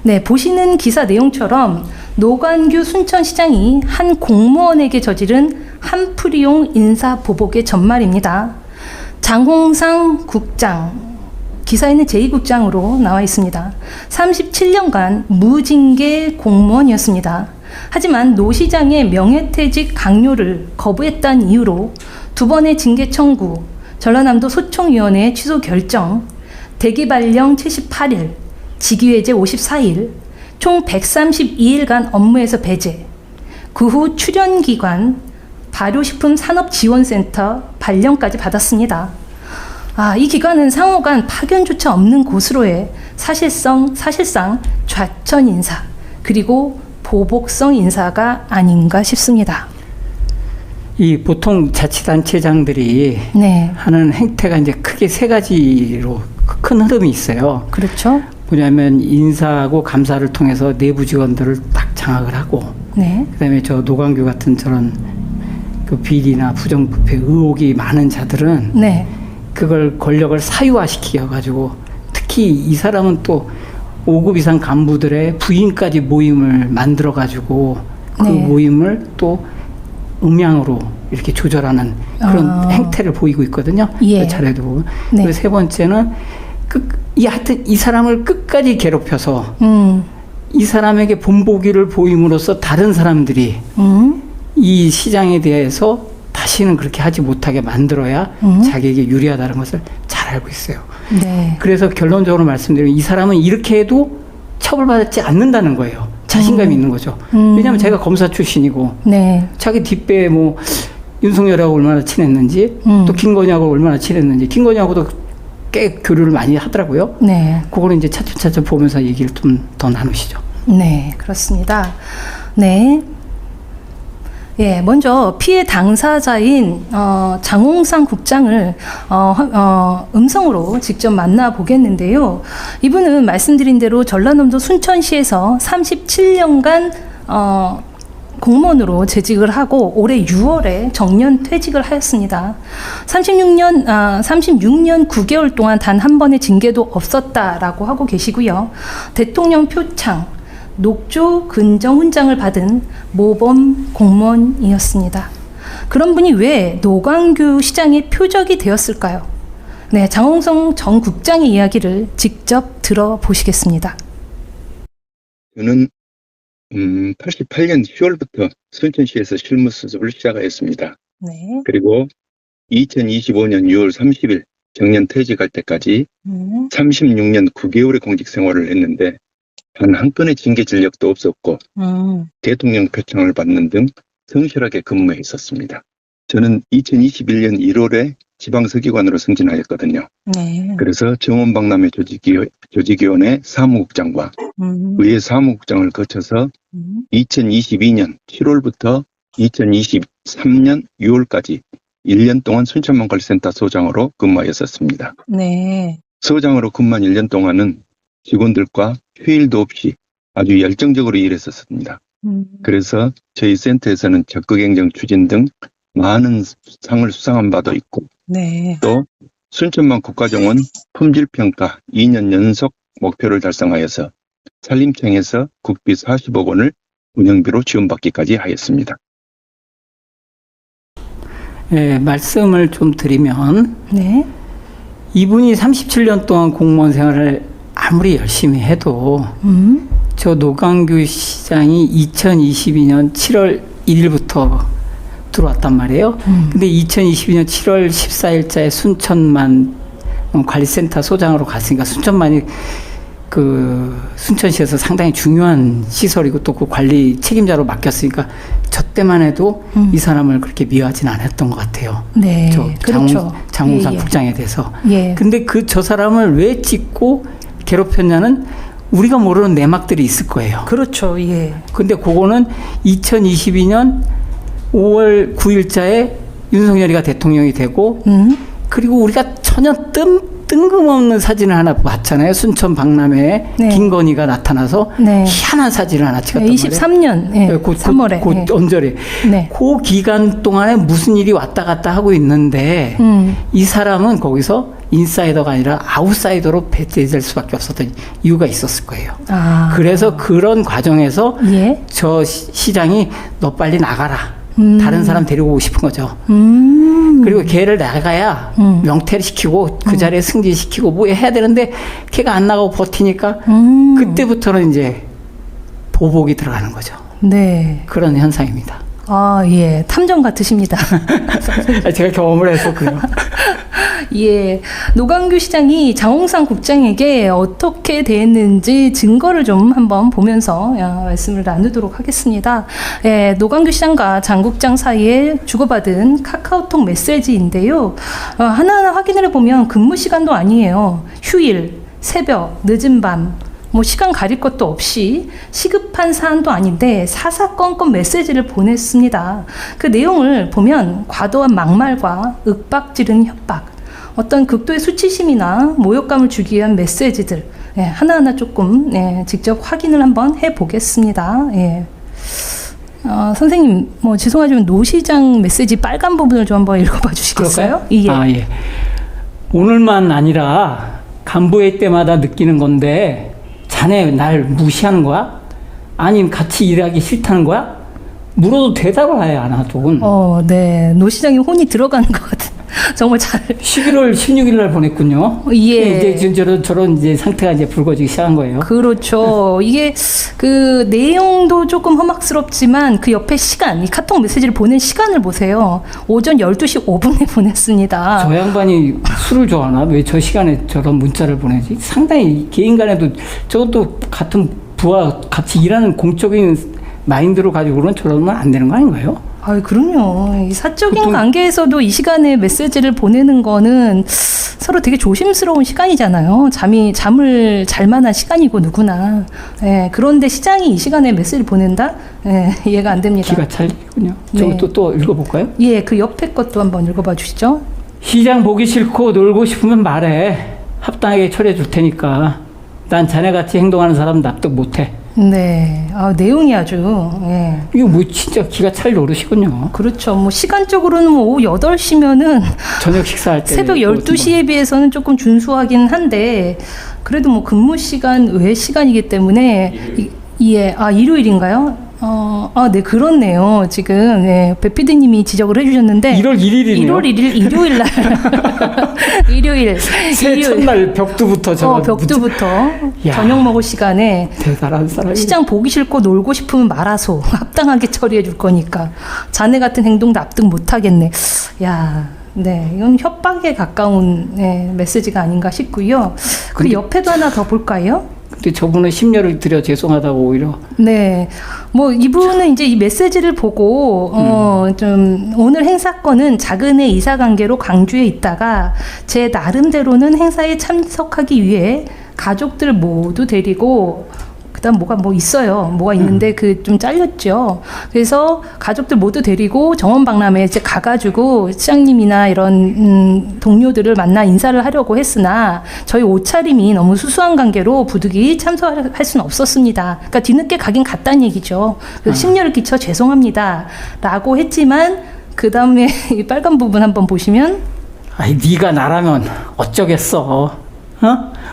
네, 보시는 기사 내용처럼 노관규 순천시장이 한 공무원에게 저지른 한풀이용 인사보복의 전말입니다. 장홍상 국장, 기사에는 제2국장으로 나와 있습니다. 37년간 무징계 공무원이었습니다. 하지만 노 시장의 명예퇴직 강요를 거부했다는 이유로 두 번의 징계 청구, 전라남도 소총위원회 취소 결정, 대기 발령 78일, 직위해제 54일, 총 132일간 업무에서 배제, 그 후 출연기관 발효식품산업지원센터 발령까지 받았습니다. 이 기관은 상호간 파견조차 없는 곳으로의 사실상 좌천 인사, 그리고 보복성 인사가 아닌가 싶습니다. 이 보통 자치단체장들이 하는 행태가 이제 크게 세 가지로 큰 흐름이 있어요. 그렇죠. 뭐냐면 인사하고 감사를 통해서 내부 직원들을 딱 장악을 하고, 그다음에 저 노광규 같은 저런 그 비리나 부정부패 의혹이 많은 자들은 그걸 권력을 사유화시켜가지고, 특히 이 사람은 또 5급 이상 간부들의 부인까지 모임을 만들어가지고 그 모임을 또 음양으로 이렇게 조절하는 그런 행태를 보이고 있거든요. 그 차례도 보면. 그리고 세 번째는 하여튼 이 사람을 끝까지 괴롭혀서 이 사람에게 본보기를 보임으로써 다른 사람들이 이 시장에 대해서 다시는 그렇게 하지 못하게 만들어야 자기에게 유리하다는 것을 잘 알고 있어요. 그래서 결론적으로 말씀드리면 이 사람은 이렇게 해도 처벌받지 않는다는 거예요. 자신감이 있는 거죠. 왜냐하면 제가 검사 출신이고 자기 뒷배에 뭐 윤석열하고 얼마나 친했는지 또 김건희하고 얼마나 친했는지, 김건희하고도 꽤 교류를 많이 하더라고요. 그거를 이제 차츰차츰 보면서 얘기를 좀 더 나누시죠. 네, 그렇습니다. 먼저 피해 당사자인 장홍상 국장을 음성으로 직접 만나보겠는데요. 이분은 말씀드린 대로 전라남도 순천시에서 37년간 공무원으로 재직을 하고 올해 6월에 정년 퇴직을 하였습니다. 36년 9개월 동안 단 한 번의 징계도 없었다라고 하고 계시고요. 대통령 표창, 녹조 근정 훈장을 받은 모범 공무원이었습니다. 그런 분이 왜 노광규 시장의 표적이 되었을까요? 장홍성 전 국장의 이야기를 직접 들어보시겠습니다. 저는 88년 10월부터 순천시에서 실무 수습을 시작하였습니다. 그리고 2025년 6월 30일 정년 퇴직할 때까지 36년 9개월의 공직 생활을 했는데 단 한 건의 징계 진력도 없었고 대통령 표창을 받는 등 성실하게 근무해 있었습니다. 저는 2021년 1월에 지방서기관으로 승진하였거든요. 그래서 정원박람회 조직위원회 사무국장과 의회 사무국장을 거쳐서 2022년 7월부터 2023년 6월까지 1년 동안 순천만관리센터 소장으로 근무하였었습니다. 소장으로 근무한 1년 동안은 직원들과 휴일도 없이 아주 열정적으로 일했었습니다. 그래서 저희 센터에서는 적극행정 추진 등 많은 상을 수상한 바도 있고, 또 순천만 국가정원 품질평가 2년 연속 목표를 달성하여서 산림청에서 국비 40억 원을 운영비로 지원받기까지 하였습니다. 말씀을 좀 드리면 이분이 37년 동안 공무원 생활을 아무리 열심히 해도 저 노광규 시장이 2022년 7월 1일부터 들어왔단 말이에요. 근데 2022년 7월 14일자에 순천만 관리센터 소장으로 갔으니까 순천만이 그 순천시에서 상당히 중요한 시설이고 또 그 관리 책임자로 맡겼으니까 저 때만 해도 이 사람을 그렇게 미워하진 않았던 것 같아요. 장홍상 국장에 대해서. 근데 저 사람을 왜 찍고 괴롭혔냐는 우리가 모르는 내막들이 있을 거예요. 근데 그거는 2022년 5월 9일자에 윤석열이가 대통령이 되고 그리고 우리가 전혀 뜬금없는 사진을 하나 봤잖아요. 순천 박람회에 김건희가 나타나서 희한한 사진을 하나 찍었단 말이에요. 23년 3월에. 그 언저리. 그 기간 동안에 무슨 일이 왔다 갔다 하고 있는데 이 사람은 거기서 인사이더가 아니라 아웃사이더로 배제될 수밖에 없었던 이유가 있었을 거예요. 그래서 그런 과정에서 예? 저 시장이 너 빨리 나가라. 다른 사람 데리고 오고 싶은 거죠. 그리고 걔를 나가야 명퇴를 시키고 그 자리에 승진시키고 뭐 해야 되는데 걔가 안 나가고 버티니까 그때부터는 이제 보복이 들어가는 거죠. 네. 그런 현상입니다. 아, 예. 탐정 같으십니다. 제가 경험을 해서 그래요. 예. 노광규 시장이 장홍상 국장에게 어떻게 대했는지 증거를 좀 한번 보면서 말씀을 나누도록 하겠습니다. 예, 노광규 시장과 장 국장 사이에 주고받은 카카오톡 메시지인데요. 하나하나 확인을 해보면 근무 시간도 아니에요. 휴일, 새벽, 늦은 밤, 뭐 시간 가릴 것도 없이 시급한 사안도 아닌데 사사건건 메시지를 보냈습니다. 그 내용을 보면 과도한 막말과 윽박지르는 협박, 어떤 극도의 수치심이나 모욕감을 주기 위한 메시지들, 예, 하나하나 조금 직접 확인을 한번 해보겠습니다. 예. 선생님, 뭐 죄송하지만 노 시장 메시지 빨간 부분을 좀 한번 읽어봐 주시겠어요? 예. 예. 오늘만 아니라 간부회의 때마다 느끼는 건데 자네 날 무시하는 거야? 아니면 같이 일하기 싫다는 거야? 물어도 대답을 아예 안 하더군. 네. 노 시장이 혼이 들어가는 것 같은. 정말 잘. 11월 16일 날 보냈군요. 예. 이제 저런 이제 상태가 이제 불거지기 시작한 거예요. 그렇죠. 이게 그 내용도 조금 험악스럽지만 그 옆에 시간, 이 카톡 메시지를 보낸 시간을 보세요. 오전 12시 5분에 보냈습니다. 저 양반이 술을 좋아하나? 왜 저 시간에 저런 문자를 보내지? 상당히 개인 간에도 저것도 같은 부하 같이 일하는 공적인 마인드로 가지고는 저러면 안 되는 거 아닌가요? 그럼요. 이 사적인 관계에서도 이 시간에 메시지를 보내는 거는 서로 되게 조심스러운 시간이잖아요. 잠을 잘 만한 시간이고 누구나. 예, 그런데 시장이 이 시간에 메시지를 보낸다? 예, 이해가 안 됩니다. 기가 찰리군요. 저것도 또 읽어볼까요? 예, 그 옆에 것도 한번 읽어봐 주시죠. 시장 보기 싫고 놀고 싶으면 말해. 합당하게 처리해 줄 테니까. 난 자네같이 행동하는 사람 납득 못해. 네. 내용이 아주, 예. 이거 뭐 진짜 기가 찰 노릇이군요. 그렇죠. 뭐 시간적으로는 뭐 오후 8시면은 저녁 식사할 때 새벽 12시에 비해서는 조금 준수하긴 한데 그래도 뭐 근무 시간 외 시간이기 때문에 일요일인가요? 네, 그렇네요. 지금, 배 PD님이 지적을 해주셨는데. 1월 1일이네요. 1월 1일, 일요일 날. 일요일. 새해 첫날 벽두부터 벽두부터. 저녁 먹을 시간에. 대단한 사람이. 시장 보기 싫고 놀고 싶으면 말아서 합당하게 처리해 줄 거니까. 자네 같은 행동 납득 못 하겠네. 네, 이건 협박에 가까운 메시지가 아닌가 싶고요. 그리고 옆에도 하나 더 볼까요? 근데 저분은 심려를 들여 죄송하다고 오히려. 네. 뭐 이분은 이제 이 메시지를 보고 좀 오늘 행사권은 작은애 이사 관계로 광주에 있다가 제 나름대로는 행사에 참석하기 위해 가족들 모두 데리고 그다음 뭐가 있어요. 뭐가 있는데 그 좀 잘렸죠. 그래서 가족들 모두 데리고 정원박람회에 이제 가가지고 시장님이나 이런 동료들을 만나 인사를 하려고 했으나 저희 옷차림이 너무 수수한 관계로 부득이 참석할 수는 없었습니다. 그러니까 뒤늦게 가긴 갔다는 얘기죠. 그래서 심려를 끼쳐 죄송합니다라고 했지만 그 다음에 이 빨간 부분 한번 보시면 네가 나라면 어쩌겠어.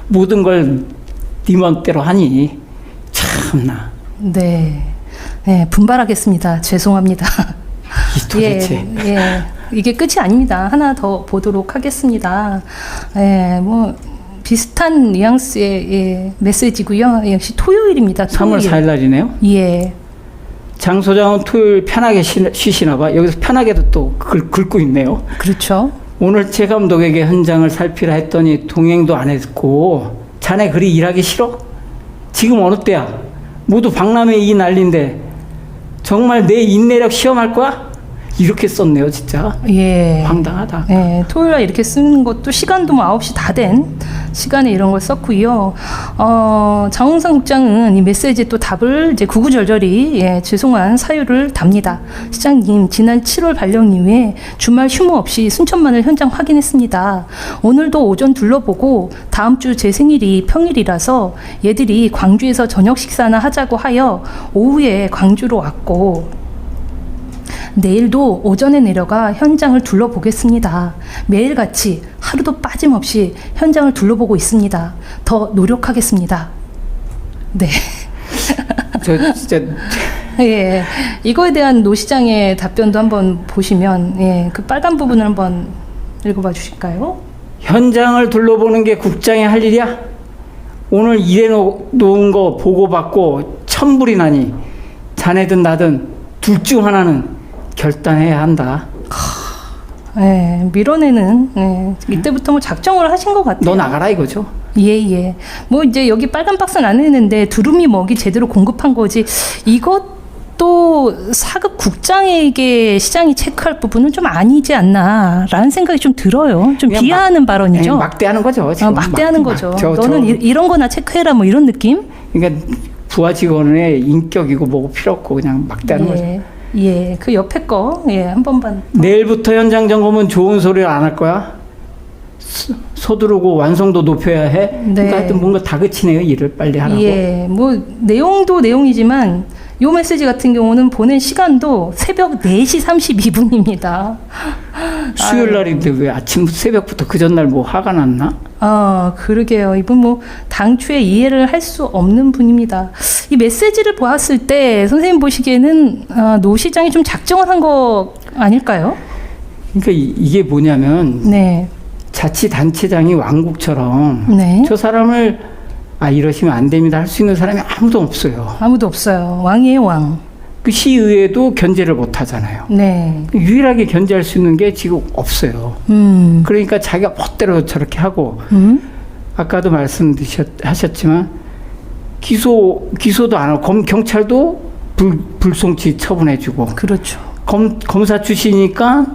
모든 걸 네 맘대로 하니. 참나. 네, 분발하겠습니다. 죄송합니다. 도대체. 이게 끝이 아닙니다. 하나 더 보도록 하겠습니다. 뭐 비슷한 뉘앙스의 메시지고요. 역시 토요일입니다. 3월 4일 날이네요. 예. 장 소장은 토요일 편하게 쉬시나 봐. 여기서 편하게도 또 긁고 있네요. 그렇죠. 오늘 최 감독에게 현장을 살피라 했더니 동행도 안 했고 자네 그리 일하기 싫어? 지금 어느 때야? 모두 박람회 이 난리인데 정말 내 인내력 시험할 거야? 이렇게 썼네요, 진짜. 예. 황당하다. 예, 토요일날 이렇게 쓰는 것도 시간도 뭐 9시 다 된 시간에 이런 걸 썼고요. 장홍상 국장은 이 메시지에 또 답을 이제 구구절절히 죄송한 사유를 답니다. 시장님, 지난 7월 발령 이후에 주말 휴무 없이 순천만을 현장 확인했습니다. 오늘도 오전 둘러보고 다음 주 제 생일이 평일이라서 얘들이 광주에서 저녁 식사나 하자고 하여 오후에 광주로 왔고 내일도 오전에 내려가 현장을 둘러보겠습니다. 매일같이 하루도 빠짐없이 현장을 둘러보고 있습니다. 더 노력하겠습니다. 네. 저 진짜 예, 이거에 대한 노 시장의 답변도 한번 보시면, 예, 그 빨간 부분을 한번 읽어봐 주실까요? 현장을 둘러보는 게 국장이 할 일이야? 오늘 일해 놓은 거 보고받고 천불이 나니 자네든 나든 둘 중 하나는 결단해야 한다. 예, 밀어내는, 예, 이때부터 뭐 작정을 하신 것 같아요. 너 나가라 이거죠. 예. 뭐 이제 여기 빨간 박스는 안 했는데 두루미 먹이 제대로 공급한 거지. 이것도 사급 국장에게 시장이 체크할 부분은 좀 아니지 않나라는 생각이 좀 들어요. 좀 비하하는 발언이죠. 막대하는 거죠. 지금 막대하는 거죠. 너는 이런 거나 체크해라 뭐 이런 느낌? 그러니까 부하 직원의 인격이고 뭐고 필요 없고 그냥 막대하는 거죠. 예, 그 옆에 거, 예, 한 번만. 내일부터 현장 점검은 좋은 소리를 안 할 거야. 서두르고 완성도 높여야 해. 네. 그러니까 하여튼 뭔가 다그치네요. 일을 빨리 하라고. 예, 뭐 내용도 내용이지만 요 메시지 같은 경우는 보낸 시간도 새벽 4시 32분입니다. 수요일 날인데 왜 아침 새벽부터 그 전날 뭐 화가 났나? 그러게요. 이분 뭐 당초에 이해를 할 수 없는 분입니다. 이 메시지를 보았을 때 선생님 보시기에는 노 시장이 좀 작정을 한 거 아닐까요? 그러니까 이게 뭐냐면 네. 자치단체장이 왕국처럼 네. 저 사람을 이러시면 안 됩니다 할 수 있는 사람이 아무도 없어요. 아무도 없어요. 왕이에요, 왕. 그 시의회도 견제를 못 하잖아요. 네. 유일하게 견제할 수 있는 게 지금 없어요. 그러니까 자기가 멋대로 저렇게 하고 아까도 말씀하셨지만 기소도 안 하고 경찰도 불송치 처분해주고 그렇죠. 검사 출신이니까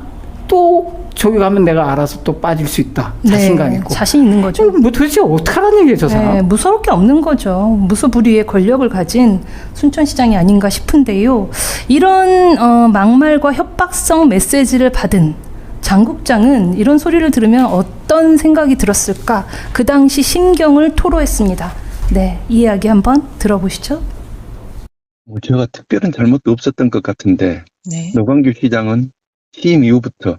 또 저기 가면 내가 알아서 또 빠질 수 있다. 자신감 있고. 자신 있는 거죠. 뭐 도대체 어떡하라는 얘기예요, 저 사람. 네, 무서울 게 없는 거죠. 무소불위의 권력을 가진 순천시장이 아닌가 싶은데요. 이런 막말과 협박성 메시지를 받은 장 국장은 이런 소리를 들으면 어떤 생각이 들었을까? 그 당시 심경을 토로했습니다. 네, 이 이야기 한번 들어보시죠. 제가 특별한 잘못도 없었던 것 같은데 네. 노광규 시장은 취임 이후부터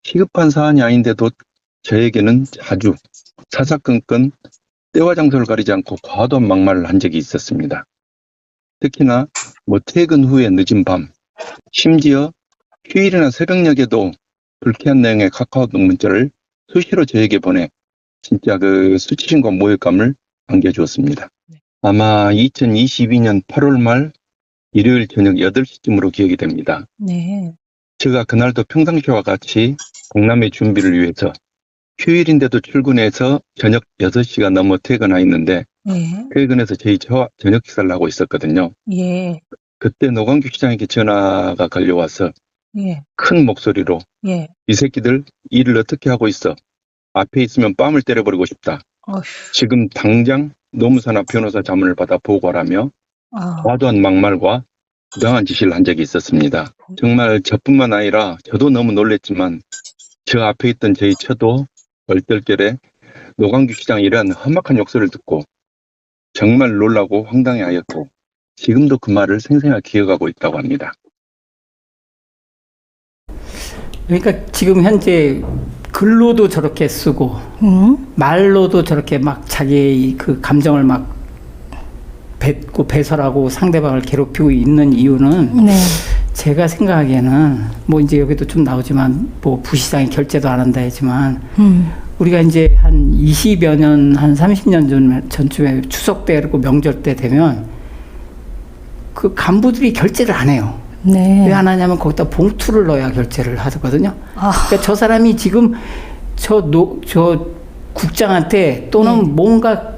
시급한 사안이 아닌데도 저에게는 자주 사사건건 때와 장소를 가리지 않고 과도한 막말을 한 적이 있었습니다. 특히나 퇴근 후에 늦은 밤, 심지어 휴일이나 새벽녘에도 불쾌한 내용의 카카오톡 문자를 수시로 저에게 보내 진짜 그 수치심과 모욕감을 안겨주었습니다. 아마 2022년 8월 말 일요일 저녁 8시쯤으로 기억이 됩니다. 네. 제가 그날도 평상시와 같이 공람회 준비를 위해서 휴일인데도 출근해서 저녁 6시가 넘어 퇴근하였는데 퇴근해서 저희 저녁 식사를 하고 있었거든요. 예. 그때 노광규 시장에게 전화가 걸려와서 큰 목소리로 이 새끼들 일을 어떻게 하고 있어? 앞에 있으면 뺨을 때려버리고 싶다. 지금 당장 노무사나 변호사 자문을 받아 보고하라며 과도한 막말과 부당한 지시를 한 적이 있었습니다. 정말 저뿐만 아니라 저도 너무 놀랬지만 저 앞에 있던 저희 처도 얼떨결에 노광규 시장이 이러한 험악한 욕설을 듣고 정말 놀라고 황당해하였고 지금도 그 말을 생생하게 기억하고 있다고 합니다. 그러니까 지금 현재 글로도 저렇게 쓰고 말로도 저렇게 막 자기의 그 감정을 막 뱉고 배설하고 상대방을 괴롭히고 있는 이유는 제가 생각하기에는 뭐 이제 여기도 좀 나오지만 뭐 부시장이 결제도 안 한다 했지만 우리가 이제 한 20여 년, 한 30년 전쯤에 추석 때 그리고 명절 때 되면 그 간부들이 결제를 안 해요. 왜 안 하냐면 거기다 봉투를 넣어야 결제를 하거든요. 그러니까 저 사람이 지금 저 국장한테 또는 뭔가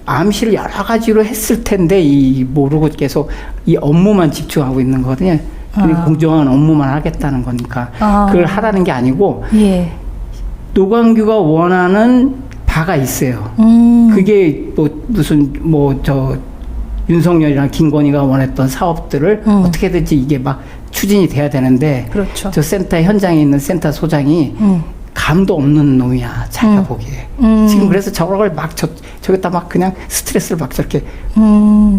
암시를 여러 가지로 했을 텐데 모르고 계속 이 업무만 집중하고 있는 거거든요. 공정한 업무만 하겠다는 거니까 그걸 하라는 게 아니고 노광규가 원하는 바가 있어요. 그게 무슨 윤석열이랑 김건희가 원했던 사업들을 어떻게든지 이게 막 추진이 돼야 되는데 그렇죠. 저 센터 현장에 있는 센터 소장이 감도 없는 놈이야 자기가 보기에. 지금 그래서 저걸 막 저기다 막 그냥 스트레스를 막 저렇게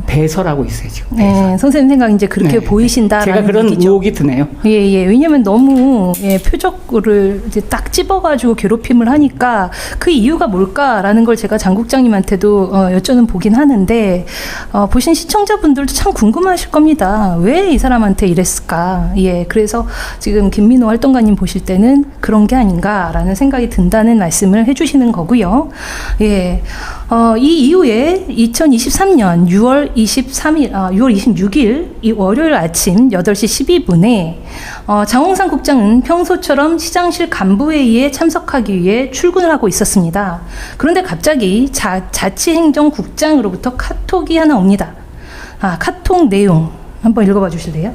배설하고 있어요 지금. 네, 선생님 생각 이제 그렇게 보이신다라는 제가 그런 얘기죠. 의혹이 드네요. 예. 왜냐면 너무 표적을 이제 딱 집어가지고 괴롭힘을 하니까 그 이유가 뭘까라는 걸 제가 장 국장님한테도 여쭤는 보긴 하는데 보신 시청자분들도 참 궁금하실 겁니다. 왜 이 사람한테 이랬을까? 예, 그래서 지금 김민호 활동가님 보실 때는 그런 게 아닌가라는 생각이 든다는 말씀을 해주시는 거고요. 예, 이 이후에 2023년 6월 26일 이 월요일 아침 8시 12분에 장홍상 국장은 평소처럼 시장실 간부회의에 참석하기 위해 출근을 하고 있었습니다. 그런데 갑자기 자치행정국장으로부터 카톡이 하나 옵니다. 카톡 내용 한번 읽어봐 주실래요?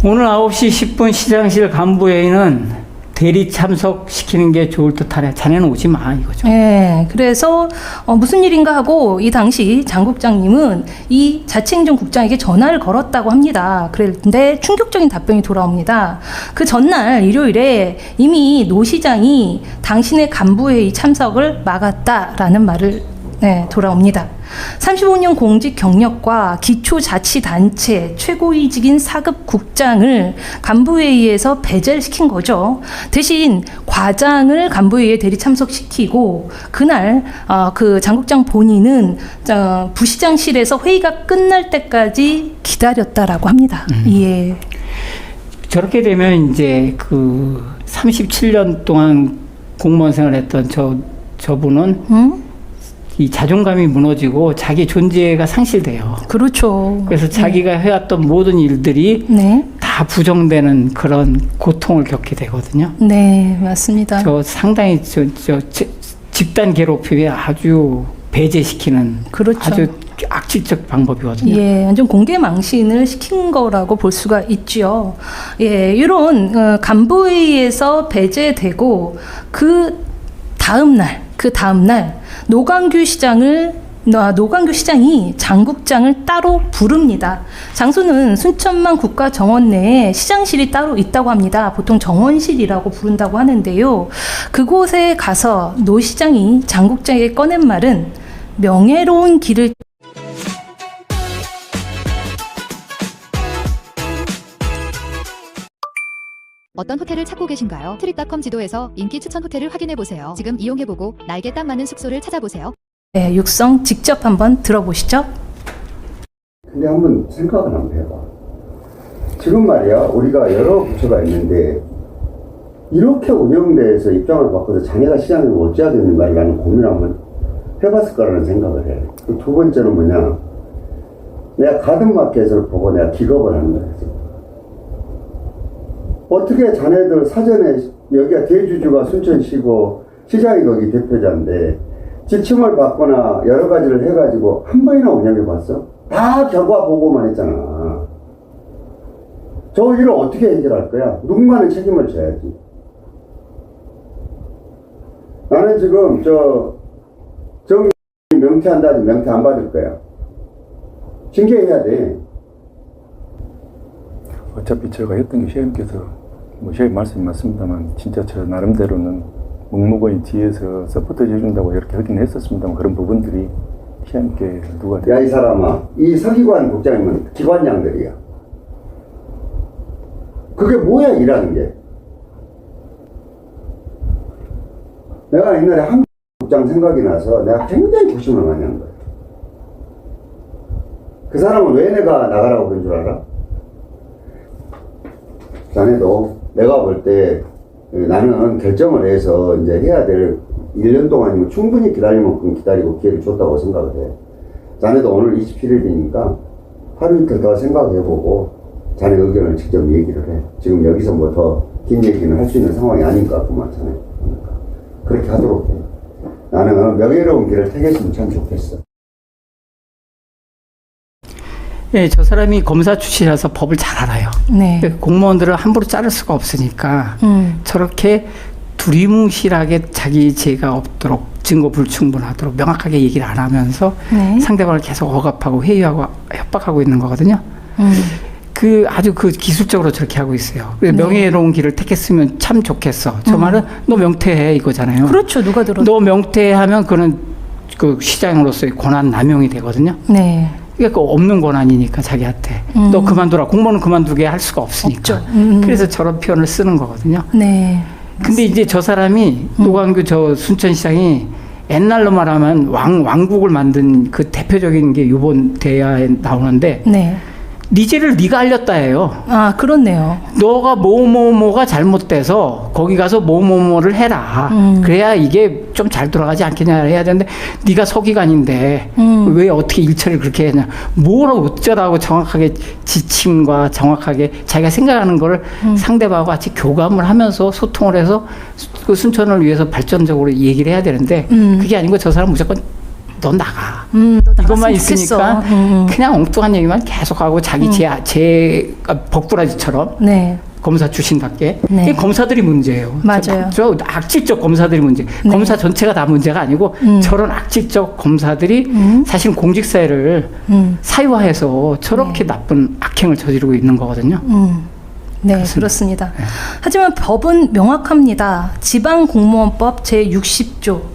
오늘 9시 10분 시장실 간부회의는 대리 참석시키는 게 좋을 듯하네. 자네는 오지 마 이거죠. 네, 그래서 무슨 일인가 하고 이 당시 장 국장님은 이 자치행정국장에게 전화를 걸었다고 합니다. 그런데 충격적인 답변이 돌아옵니다. 그 전날 일요일에 이미 노 시장이 당신의 간부회의 참석을 막았다라는 말을 돌아옵니다. 35년 공직 경력과 기초자치단체 최고위직인 4급 국장을 간부회의에서 배제를 시킨 거죠. 대신 과장을 간부회의에 대리 참석시키고 그날 그 장 국장 본인은 부시장실에서 회의가 끝날 때까지 기다렸다라고 합니다. 예. 저렇게 되면 이제 그 37년 동안 공무원 생활했던 저분은 이 자존감이 무너지고 자기 존재가 상실돼요. 그렇죠. 그래서 자기가 해왔던 모든 일들이 다 부정되는 그런 고통을 겪게 되거든요. 네, 맞습니다. 상당히 집단 괴롭힘에 아주 배제시키는 그렇죠. 아주 악질적 방법이거든요. 예, 완전 공개 망신을 시킨 거라고 볼 수가 있죠. 예, 이런 간부회의에서 배제되고 그 다음 날 노광규 시장이 장 국장을 따로 부릅니다. 장소는 순천만 국가정원 내에 시장실이 따로 있다고 합니다. 보통 정원실이라고 부른다고 하는데요. 그곳에 가서 노 시장이 장 국장에게 꺼낸 말은 명예로운 길을 어떤 호텔을 찾고 계신가요? 트립닷컴 지도에서 인기 추천 호텔을 확인해보세요. 지금 이용해보고 나에게 딱 맞는 숙소를 찾아보세요. 네, 육성 직접 한번 들어보시죠. 근데 한번 생각을 한번 해봐. 지금 말이야, 우리가 여러 부처가 있는데 이렇게 운영대에서 입장을 바꿔서 자네가 시장을 어찌해야 되는가라는 고민을 한번 해봤을 거라는 생각을 해. 두 번째는 뭐냐, 내가 가든마켓을 보고 내가 기겁을 하는 거야. 어떻게 자네들 사전에 여기가 대주주가 순천시고 시장이 거기 대표자인데 지침을 받거나 여러 가지를 해가지고 한 번이나 운영해 봤어? 다 결과 보고만 했잖아. 저 일을 어떻게 해결할 거야? 누군가는 책임을 져야지. 나는 지금 정 명퇴한다지 명퇴 안 받을 거야. 징계해야 돼. 어차피 제가 했던 게 시장님께서 시장님 말씀이 맞습니다만 진짜 저 나름대로는 묵묵히 뒤에서 서포트 해준다고 이렇게 하긴 했었습니다만 그런 부분들이 시장님께 누가 야, 이 사람아, 이 서기관 국장님은 기관장들이야. 그게 뭐야, 일하는 게. 내가 옛날에 한 국장 생각이 나서 내가 굉장히 고심을 많이 한 거야. 그 사람은 왜 내가 나가라고 그런 줄 알아? 자네도 내가 볼 때 나는 결정을 해서 이제 해야 될 1년 동안이면 충분히 기다릴 만큼 기다리고 기회를 줬다고 생각을 해. 자네도 오늘 27일이니까 하루 이틀 더 생각해보고 자네 의견을 직접 얘기를 해. 지금 여기서 뭐 더 긴 얘기는 할 수 있는 상황이 아닌 것 같구만, 자네. 그렇게 하도록 해. 나는 명예로운 길을 택했으면 참 좋겠어. 예, 저 사람이 검사 출신이라서 법을 잘 알아요. 네. 공무원들을 함부로 자를 수가 없으니까 저렇게 두리뭉실하게 자기 죄가 없도록 증거 불충분하도록 명확하게 얘기를 안 하면서 상대방을 계속 억압하고 회유하고 협박하고 있는 거거든요. 아주 기술적으로 저렇게 하고 있어요. 명예로운 길을 택했으면 참 좋겠어. 저 말은 너 명퇴해 이거잖아요. 그렇죠. 누가 들어도. 너 명퇴하면 그는 그 시장으로서의 권한 남용이 되거든요. 네. 이게 그 없는 권한이니까 자기한테 너 그만둬라. 공무원은 그만두게 할 수가 없으니까. 그래서 저런 표현을 쓰는 거거든요. 네. 근데 이제 저 사람이 노광규 저 순천시장이 옛날로 말하면 왕국을 만든 그 대표적인 게 이번 대야에 나오는데 네. 네 죄를 네가 알렸다 해요. 아, 그렇네요. 너가 뭐뭐뭐가 잘못돼서 거기 가서 뭐뭐뭐를 해라. 그래야 이게 좀 잘 돌아가지 않겠냐 해야 되는데 네가 서기관인데 왜 어떻게 일처리를 그렇게 했냐. 뭘 어쩌라고 정확하게 지침과 정확하게 자기가 생각하는 거를 상대방과 같이 교감을 하면서 소통을 해서 그 순천을 위해서 발전적으로 얘기를 해야 되는데 그게 아니고 저 사람 무조건 넌 나가. 이것만 있으니까 그냥 엉뚱한 얘기만 계속하고 자기 제 법꾸라지처럼 네. 검사 출신답게. 네. 이게 검사들이 문제예요. 맞아요. 저 악질적 검사들이 문제. 네. 검사 전체가 다 문제가 아니고 저런 악질적 검사들이 사실 공직사회를 사유화해서 저렇게 나쁜 악행을 저지르고 있는 거거든요. 네, 그렇습니다. 네. 하지만 법은 명확합니다. 지방공무원법 제60조.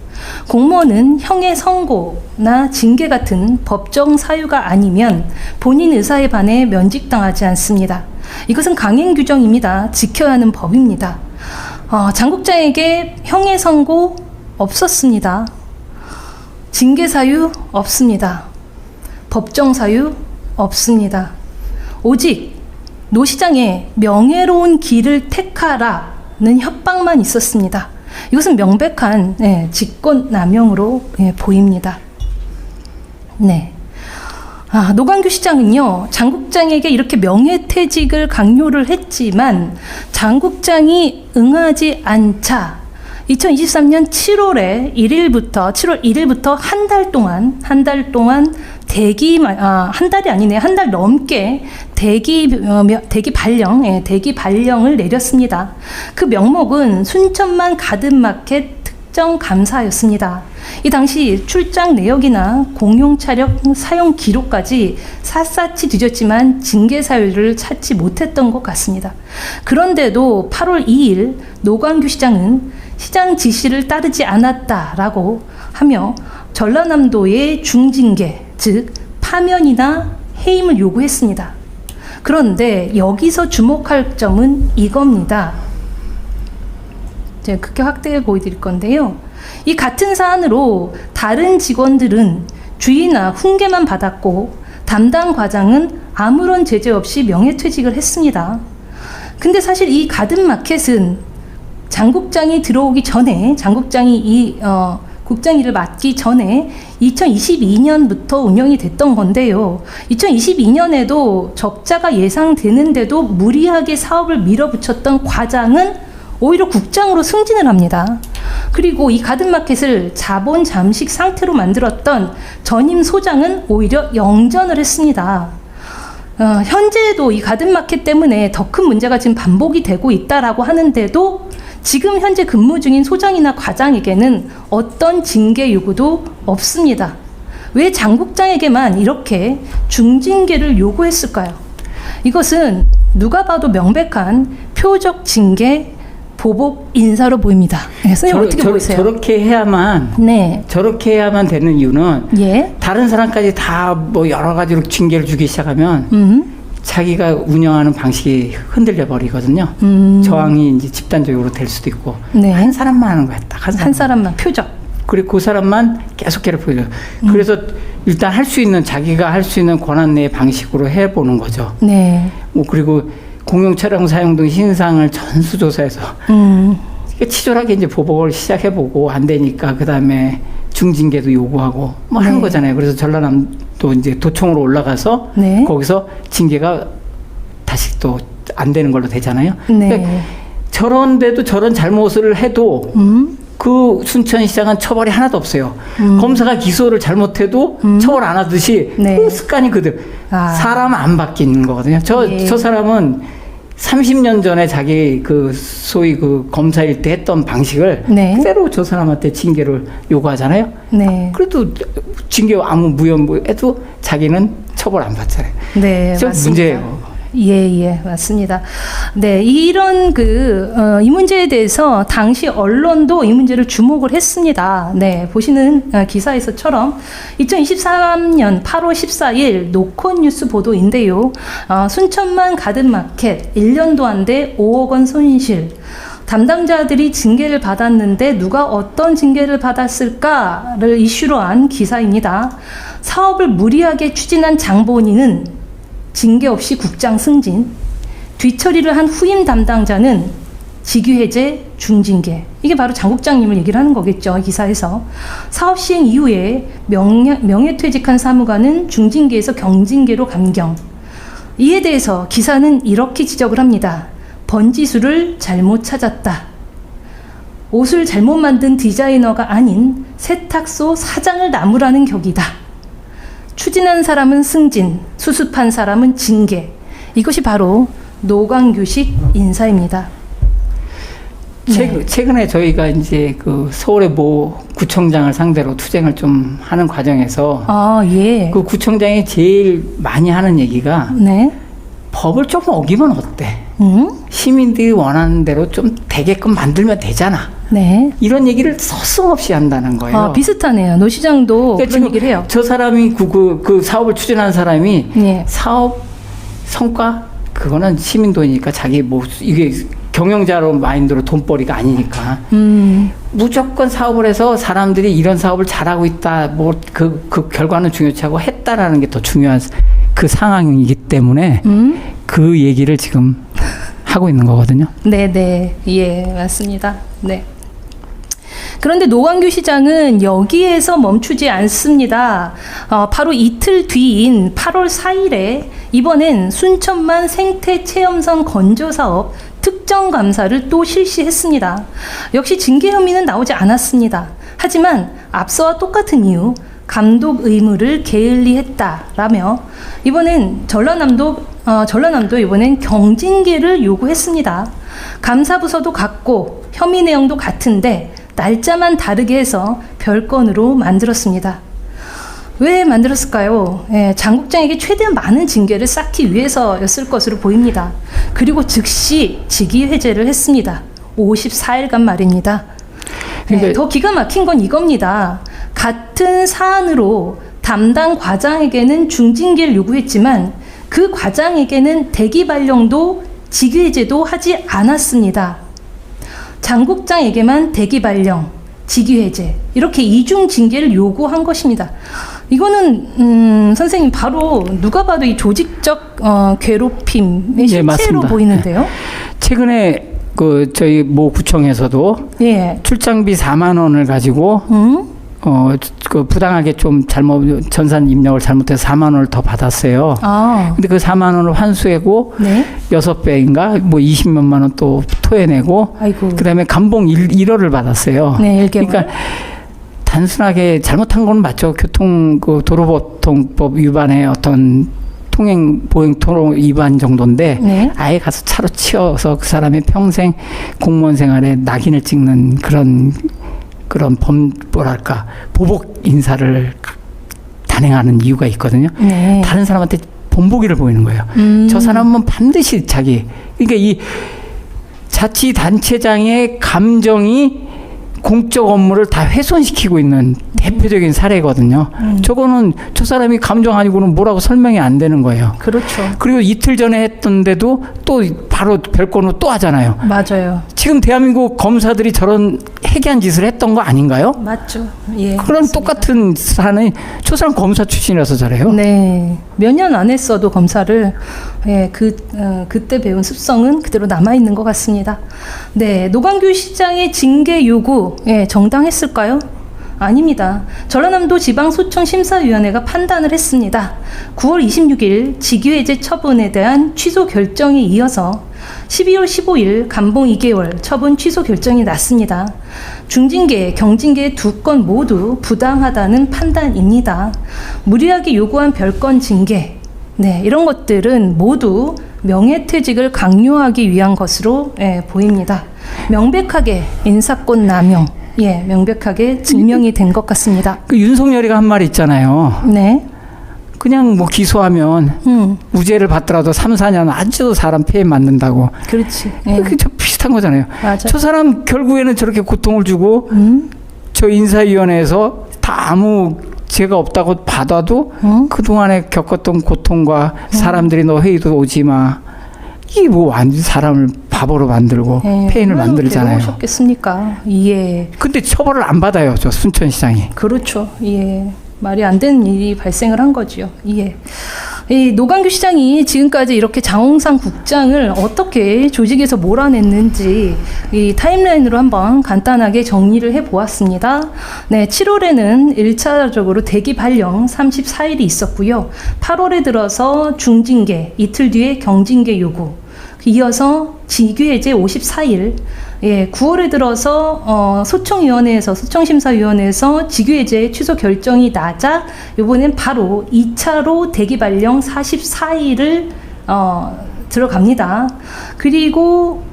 공무원은 형의 선고나 징계 같은 법정 사유가 아니면 본인 의사에 반해 면직당하지 않습니다. 이것은 강행 규정입니다. 지켜야 하는 법입니다. 장국장에게 형의 선고 없었습니다. 징계 사유 없습니다. 법정 사유 없습니다. 오직 노 시장의 명예로운 길을 택하라는 협박만 있었습니다. 이것은 명백한 직권남용으로 보입니다. 네. 노광규 시장은요, 장국장에게 이렇게 명예퇴직을 강요를 했지만 장국장이 응하지 않자 2023년 7월 1일부터 한 달 동안 한 달 넘게 대기 발령을 내렸습니다. 그 명목은 순천만 가든마켓 특정 감사였습니다. 이 당시 출장 내역이나 공용 차량 사용 기록까지 샅샅이 뒤졌지만 징계 사유를 찾지 못했던 것 같습니다. 그런데도 8월 2일 노광규 시장은 시장 지시를 따르지 않았다라고 하며 전라남도의 중징계, 즉 파면이나 해임을 요구했습니다. 그런데 여기서 주목할 점은 이겁니다. 제가 크게 확대해 보여드릴 건데요. 이 같은 사안으로 다른 직원들은 주의나 훈계만 받았고 담당 과장은 아무런 제재 없이 명예퇴직을 했습니다. 근데 사실 이 가든마켓은 장국장이 들어오기 전에, 장국장이 국장 일을 맡기 전에 2022년부터 운영이 됐던 건데요. 2022년에도 적자가 예상되는데도 무리하게 사업을 밀어붙였던 과장은 오히려 국장으로 승진을 합니다. 그리고 이 가든마켓을 자본 잠식 상태로 만들었던 전임 소장은 오히려 영전을 했습니다. 현재도 이 가든마켓 때문에 더 큰 문제가 지금 반복이 되고 있다라고 하는데도 지금 현재 근무 중인 소장이나 과장에게는 어떤 징계 요구도 없습니다. 왜 장국장에게만 이렇게 중징계를 요구했을까요? 이것은 누가 봐도 명백한 표적 징계 보복 인사로 보입니다. 선생님 어떻게 보세요? 저렇게 해야만 저렇게 해야만 되는 이유는 다른 사람까지 다 뭐 여러 가지로 징계를 주기 시작하면 자기가 운영하는 방식이 흔들려 버리거든요. 저항이 이제 집단적으로 될 수도 있고 한 사람만 하는 거야. 딱 한 사람만 표적. 그리고 그 사람만 계속 괴롭혀요. 그래서 일단 할 수 있는 자기가 할 수 있는 권한 내의 방식으로 해보는 거죠. 네. 뭐 그리고 공용 차량 사용 등 신상을 전수조사해서 치졸하게 이제 보복을 시작해보고 안 되니까 그 다음에 중징계도 요구하고 뭐 하는 거잖아요. 그래서 전라남도 이제 도청으로 올라가서 거기서 징계가 다시 또 안 되는 걸로 되잖아요. 그러니까 저런데도 저런 잘못을 해도 그 순천시장은 처벌이 하나도 없어요. 검사가 기소를 잘못해도 처벌 안 하듯이 그 습관이 그대로. 사람은 안 바뀌는 거거든요. 저 사람은 30년 전에 자기 그 소위 그 검사일 때 했던 방식을 그대로 저 사람한테 징계를 요구하잖아요. 그래도 징계 아무 무혐의해도 자기는 처벌 안 받잖아요. 네, 맞습니다. 문제예요. 예, 맞습니다. 네, 이런 이 문제에 대해서 당시 언론도 이 문제를 주목을 했습니다. 네, 보시는 기사에서처럼 2023년 8월 14일 노컷뉴스 보도인데요. 순천만 가든마켓 1년도 안 돼 5억 원 손실. 담당자들이 징계를 받았는데 누가 어떤 징계를 받았을까를 이슈로 한 기사입니다. 사업을 무리하게 추진한 장본인은 징계 없이 국장 승진, 뒤처리를 한 후임 담당자는 직위해제, 중징계. 이게 바로 장 국장님을 얘기를 하는 거겠죠, 이 기사에서. 사업 시행 이후에 명예퇴직한 사무관은 중징계에서 경징계로 감경. 이에 대해서 기사는 이렇게 지적을 합니다. 번지수를 잘못 찾았다. 옷을 잘못 만든 디자이너가 아닌 세탁소 사장을 나무라는 격이다. 추진한 사람은 승진, 수습한 사람은 징계. 이것이 바로 노광규식 인사입니다. 최근에 저희가 이제 서울의 모 구청장을 상대로 투쟁을 좀 하는 과정에서 그 구청장이 제일 많이 하는 얘기가 법을 조금 어기면 어때? 시민들이 원하는 대로 좀 되게끔 만들면 되잖아. 네. 이런 얘기를 서슴없이 한다는 거예요. 비슷하네요. 노 시장도 그러니까 그런 얘기를 해요. 저 사람이 그 사업을 추진한 사람이 사업 성과 그거는 시민 돈이니까 자기 이게 경영자로 마인드로 돈벌이가 아니니까 무조건 사업을 해서 사람들이 이런 사업을 잘하고 있다. 그 결과는 중요치 않고 했다라는 게 더 중요한 그 상황이기 때문에 그 얘기를 지금 하고 있는 거거든요. 네, 예, 맞습니다. 네. 그런데 노광규 시장은 여기에서 멈추지 않습니다. 바로 이틀 뒤인 8월 4일에 이번엔 순천만 생태체험선 건조사업 특정 감사를 또 실시했습니다. 역시 징계 혐의는 나오지 않았습니다. 하지만 앞서와 똑같은 이유, 감독 의무를 게을리했다라며 이번엔 전라남도 이번엔 경징계를 요구했습니다. 감사부서도 같고 혐의 내용도 같은데 날짜만 다르게 해서 별건으로 만들었습니다. 왜 만들었을까요? 장 국장에게 최대한 많은 징계를 쌓기 위해서였을 것으로 보입니다. 그리고 즉시 직위 해제를 했습니다. 54일간 말입니다. 더 기가 막힌 건 이겁니다. 같은 사안으로 담당 과장에게는 중징계를 요구했지만 그 과장에게는 대기 발령도 직위 해제도 하지 않았습니다. 장 국장에게만 대기 발령, 직위 해제 이렇게 이중 징계를 요구한 것입니다. 이거는 선생님 바로 누가 봐도 이 조직적 괴롭힘의 실체로 보이는데요. 최근에 저희 모 구청에서도 출장비 4만 원을 가지고 부당하게 좀 전산 입력을 잘못해서 4만 원을 더 받았어요. 근데 그 4만 원을 환수하고 6배인가 20몇만 원 또 토해내고 그다음에 감봉 1월을 받았어요. 네, 1개월. 그러니까 단순하게 잘못한 건 맞죠. 도로교통법 위반의 어떤 보행도로 위반 정도인데 아예 가서 차로 치여서 그 사람의 평생 공무원 생활에 낙인을 찍는 그런 보복 인사를 단행하는 이유가 있거든요. 다른 사람한테 본보기를 보이는 거예요. 저 사람은 반드시 그러니까 이 자치단체장의 감정이 공적 업무를 다 훼손시키고 있는 대표적인 사례거든요. 저거는 저 사람이 감정 아니고는 뭐라고 설명이 안 되는 거예요. 그렇죠. 그리고 이틀 전에 했던데도 또 바로 별건으로 또 하잖아요. 맞아요. 지금 대한민국 검사들이 저런 해괴한 짓을 했던 거 아닌가요? 맞죠. 예. 그런 맞습니다. 똑같은 사안이 저 사람 검사 출신이라서 저래요. 네. 몇 년 안 했어도 검사를 그때 배운 습성은 그대로 남아 있는 것 같습니다. 네, 노광규 시장의 징계 요구 정당했을까요? 아닙니다. 전라남도 지방소청심사위원회가 판단을 했습니다. 9월 26일 직위해제 처분에 대한 취소 결정에 이어서 12월 15일 감봉 2개월 처분 취소 결정이 났습니다. 중징계, 경징계 두 건 모두 부당하다는 판단입니다. 무리하게 요구한 별건 징계, 이런 것들은 모두 명예퇴직을 강요하기 위한 것으로 보입니다. 명백하게 인사권 남용, 명백하게 증명이 된 것 같습니다. 윤석열이가 한 말이 있잖아요. 네. 그냥 뭐 기소하면 무죄를 받더라도 3, 4년 아주 사람 폐에 맞는다고. 그렇지. 그게 저 비슷한 거잖아요. 맞아요. 저 사람 결국에는 저렇게 고통을 주고 저 인사위원회에서 다 아무 죄가 없다고 받아도 그동안에 겪었던 고통과 사람들이 너 회의도 오지 마. 이게 뭐 완전 사람을 바보로 만들고 폐인을 만들잖아요. 괴로우셨겠습니까? 예. 근데 처벌을 안 받아요, 저 순천시장이. 그렇죠. 예. 말이 안 되는 일이 발생을 한 거죠. 예. 이 노광규 시장이 지금까지 이렇게 장홍상 국장을 어떻게 조직에서 몰아냈는지 이 타임라인으로 한번 간단하게 정리를 해보았습니다. 네, 7월에는 1차적으로 대기 발령 34일이 있었고요. 8월에 들어서 중징계, 이틀 뒤에 경징계 요구, 이어서 직위해제 54일, 예, 9월에 들어서 소청위원회에서 소청심사위원회에서 직위해제 취소 결정이 나자 이번엔 바로 2차로 대기 발령 44일을 들어갑니다. 그리고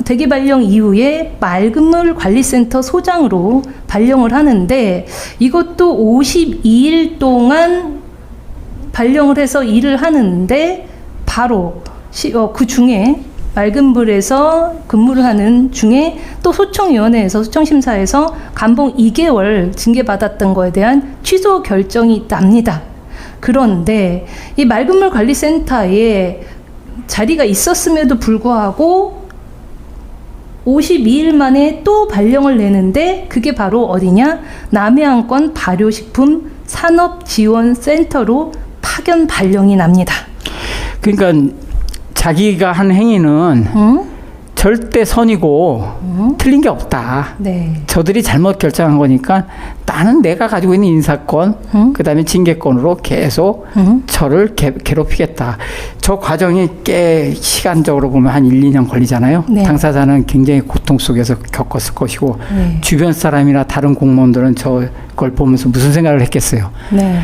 대기 발령 이후에 맑은물 관리센터 소장으로 발령을 하는데 이것도 52일 동안 발령을 해서 일을 하는데 바로 그 중에 맑은불에서 근무를 하는 중에 또 소청위원회에서 소청심사에서 감봉 2개월 징계받았던 거에 대한 취소 결정이 납니다. 그런데 이 맑은물 관리센터에 자리가 있었음에도 불구하고 52일 만에 또 발령을 내는데 그게 바로 어디냐? 남해안권 발효식품 산업지원센터로 파견 발령이 납니다. 그러니까 자기가 한 행위는 절대 선이고 틀린 게 없다. 네. 저들이 잘못 결정한 거니까 나는 내가 가지고 있는 인사권, 그다음에 징계권으로 계속 저를 괴롭히겠다. 저 과정이 꽤 시간적으로 보면 한 1, 2년 걸리잖아요. 네. 당사자는 굉장히 고통 속에서 겪었을 것이고 네. 주변 사람이나 다른 공무원들은 저걸 보면서 무슨 생각을 했겠어요. 네.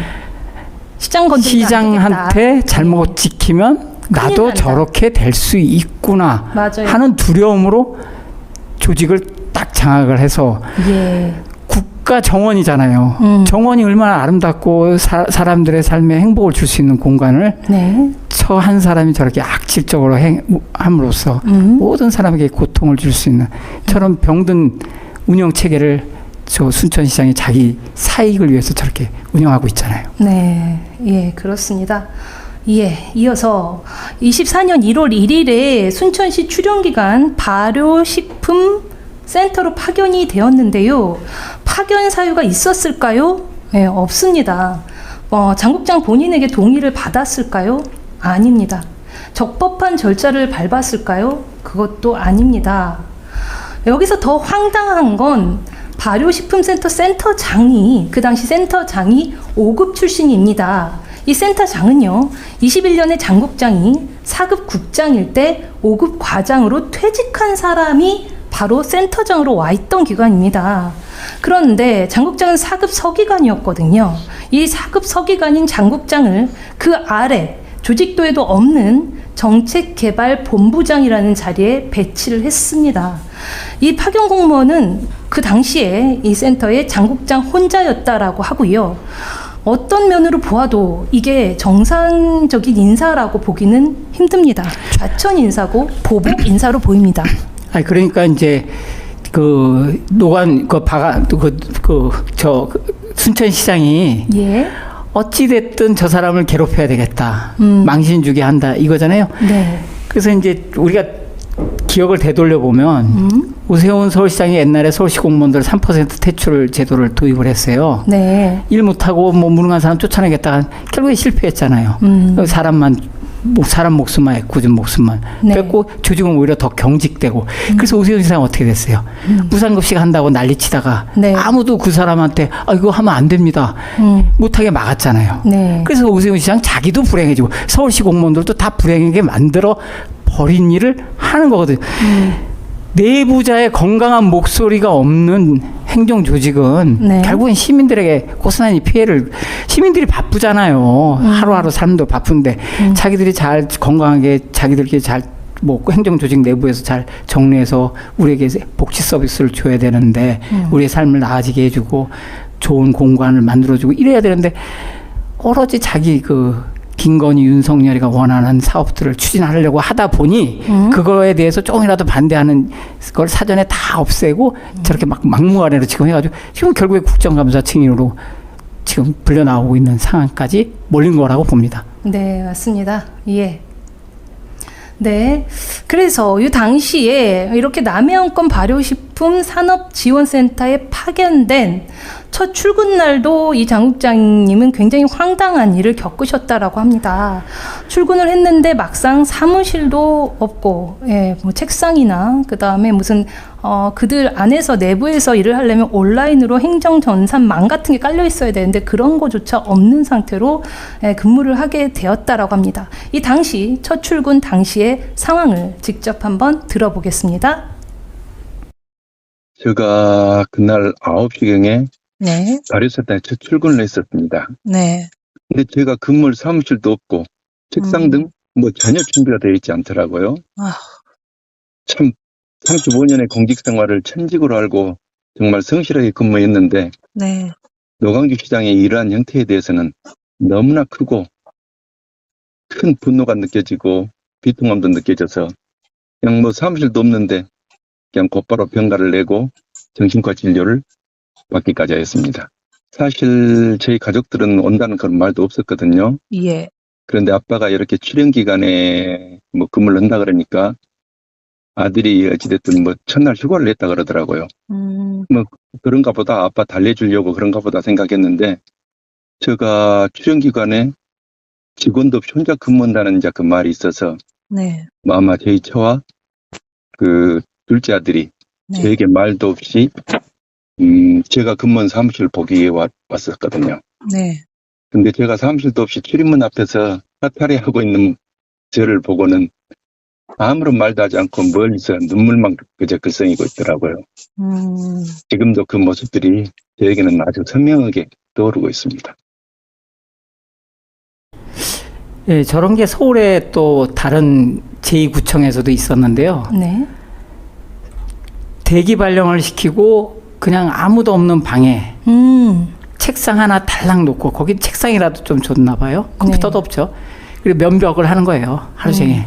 시장한테 잘못 지키면 나도 저렇게 될 수 있구나 맞아요. 하는 두려움으로 조직을 딱 장악을 해서 예. 국가 정원이잖아요. 정원이 얼마나 아름답고 사람들의 삶에 행복을 줄 수 있는 공간을 네. 저 한 사람이 저렇게 악질적으로 함으로써 모든 사람에게 고통을 줄 수 있는 저런 병든 운영 체계를 저 순천시장이 자기 사익을 위해서 저렇게 운영하고 있잖아요. 네, 예, 그렇습니다. 예, 이어서 24년 1월 1일에 순천시 출연기관 발효식품 센터로 파견이 되었는데요. 파견 사유가 있었을까요? 네, 없습니다. 장국장 본인에게 동의를 받았을까요? 아닙니다. 적법한 절차를 밟았을까요? 그것도 아닙니다. 여기서 더 황당한 건 발효식품센터 센터장이 그 당시 센터장이 5급 출신입니다. 이 센터장은요, 21년에 장국장이 4급 국장일 때 5급 과장으로 퇴직한 사람이 바로 센터장으로 와 있던 기관입니다. 그런데 장국장은 4급 서기관이었거든요. 이 4급 서기관인 장국장을 그 아래 조직도에도 없는 정책개발본부장이라는 자리에 배치를 했습니다. 이 파견 공무원은 그 당시에 이 센터의 장국장 혼자였다라고 하고요. 어떤 면으로 보아도 이게 정상적인 인사라고 보기는 힘듭니다. 좌천 인사고 보복 인사로 보입니다. 아니 그러니까 이제 그 노관 순천시장이 예. 어찌 됐든 저 사람을 괴롭혀야 되겠다. 망신 주게 한다 이거잖아요. 네. 그래서 이제 우리가 기억을 되돌려 보면 오세훈 서울시장이 옛날에 서울시 공무원들 3% 퇴출 제도를 도입을 했어요. 네. 일 못하고 뭐 무능한 사람 쫓아내겠다가 결국에 실패했잖아요. 사람 목숨만 애꿎은 목숨만 네. 뺏고 조직은 오히려 더 경직되고 그래서 오세훈 시장 어떻게 됐어요? 무상급식 한다고 난리치다가 네. 아무도 그 사람한테 이거 하면 안 됩니다. 못하게 막았잖아요. 네. 그래서 오세훈 시장 자기도 불행해지고 서울시 공무원들도 다 불행하게 만들어 버린 일을 하는 거거든요. 내부자의 건강한 목소리가 없는 행정 조직은 네. 결국은 시민들에게 고스란히 피해를 시민들이 바쁘잖아요. 하루하루 삶도 바쁜데 자기들이 잘 건강하게 자기들끼리 잘 뭐 행정 조직 내부에서 잘 정리해서 우리에게 복지 서비스를 줘야 되는데 우리의 삶을 나아지게 해주고 좋은 공간을 만들어주고 이래야 되는데 오로지 자기 그 김건희, 윤석열이가 원하는 사업들을 추진하려고 하다 보니 그거에 대해서 조금이라도 반대하는 걸 사전에 다 없애고 저렇게 막 막무가내로 지금 해가지고 지금 결국에 국정감사 층위로 지금 불려 나오고 있는 상황까지 몰린 거라고 봅니다. 네, 맞습니다. 예. 네. 그래서 이 당시에 이렇게 남해안권 발효식품 산업지원센터에 파견된 첫 출근 날도 이 장국장님은 굉장히 황당한 일을 겪으셨다라고 합니다. 출근을 했는데 막상 사무실도 없고, 예, 뭐 책상이나 그 다음에 무슨 그들 안에서 내부에서 일을 하려면 온라인으로 행정전산망 같은 게 깔려 있어야 되는데 그런 거조차 없는 상태로 근무를 하게 되었다라고 합니다. 이 당시 첫 출근 당시의 상황을 직접 한번 들어보겠습니다. 제가 그날 9시경에 네. 발효센터에 첫 출근을 했었습니다. 네. 근데 제가 근무할 사무실도 없고 책상 등 뭐 전혀 준비가 되어 있지 않더라고요. 참 35년의 공직 생활을 천직으로 알고 정말 성실하게 근무했는데 네. 노광규 시장의 이러한 형태에 대해서는 너무나 크고 큰 분노가 느껴지고 비통함도 느껴져서 그냥 뭐 사무실도 없는데 그냥 곧바로 병가를 내고 정신과 진료를 받기까지 하였습니다. 사실 저희 가족들은 온다는 그런 말도 없었거든요. 예. 그런데 아빠가 이렇게 출연 기간에 뭐 근무를 한다 그러니까 아들이 어찌됐든 뭐 첫날 휴가를 냈다 그러더라고요. 뭐 그런가 보다 아빠 달래주려고 그런가 보다 생각했는데 제가 출연 기간에 직원도 없이 혼자 근무한다는 이제 그 말이 있어서 네. 뭐 아마 저희 처와 그 둘째 아들이 네. 저에게 말도 없이 제가 근무한 사무실을 보기 위해 왔었거든요. 네. 근데 제가 사무실도 없이 출입문 앞에서 사타리하고 있는 저를 보고는 아무런 말도 하지 않고 멀리서 눈물만 그저 글썽이고 있더라고요. 지금도 그 모습들이 저에게는 아주 선명하게 떠오르고 있습니다. 예, 저런 게 서울에 또 다른 제2구청에서도 있었는데요. 네. 대기 발령을 시키고 그냥 아무도 없는 방에 책상 하나 달랑 놓고 거기 책상이라도 좀 줬나 봐요. 컴퓨터도 없죠. 그리고 면벽을 하는 거예요. 하루 종일.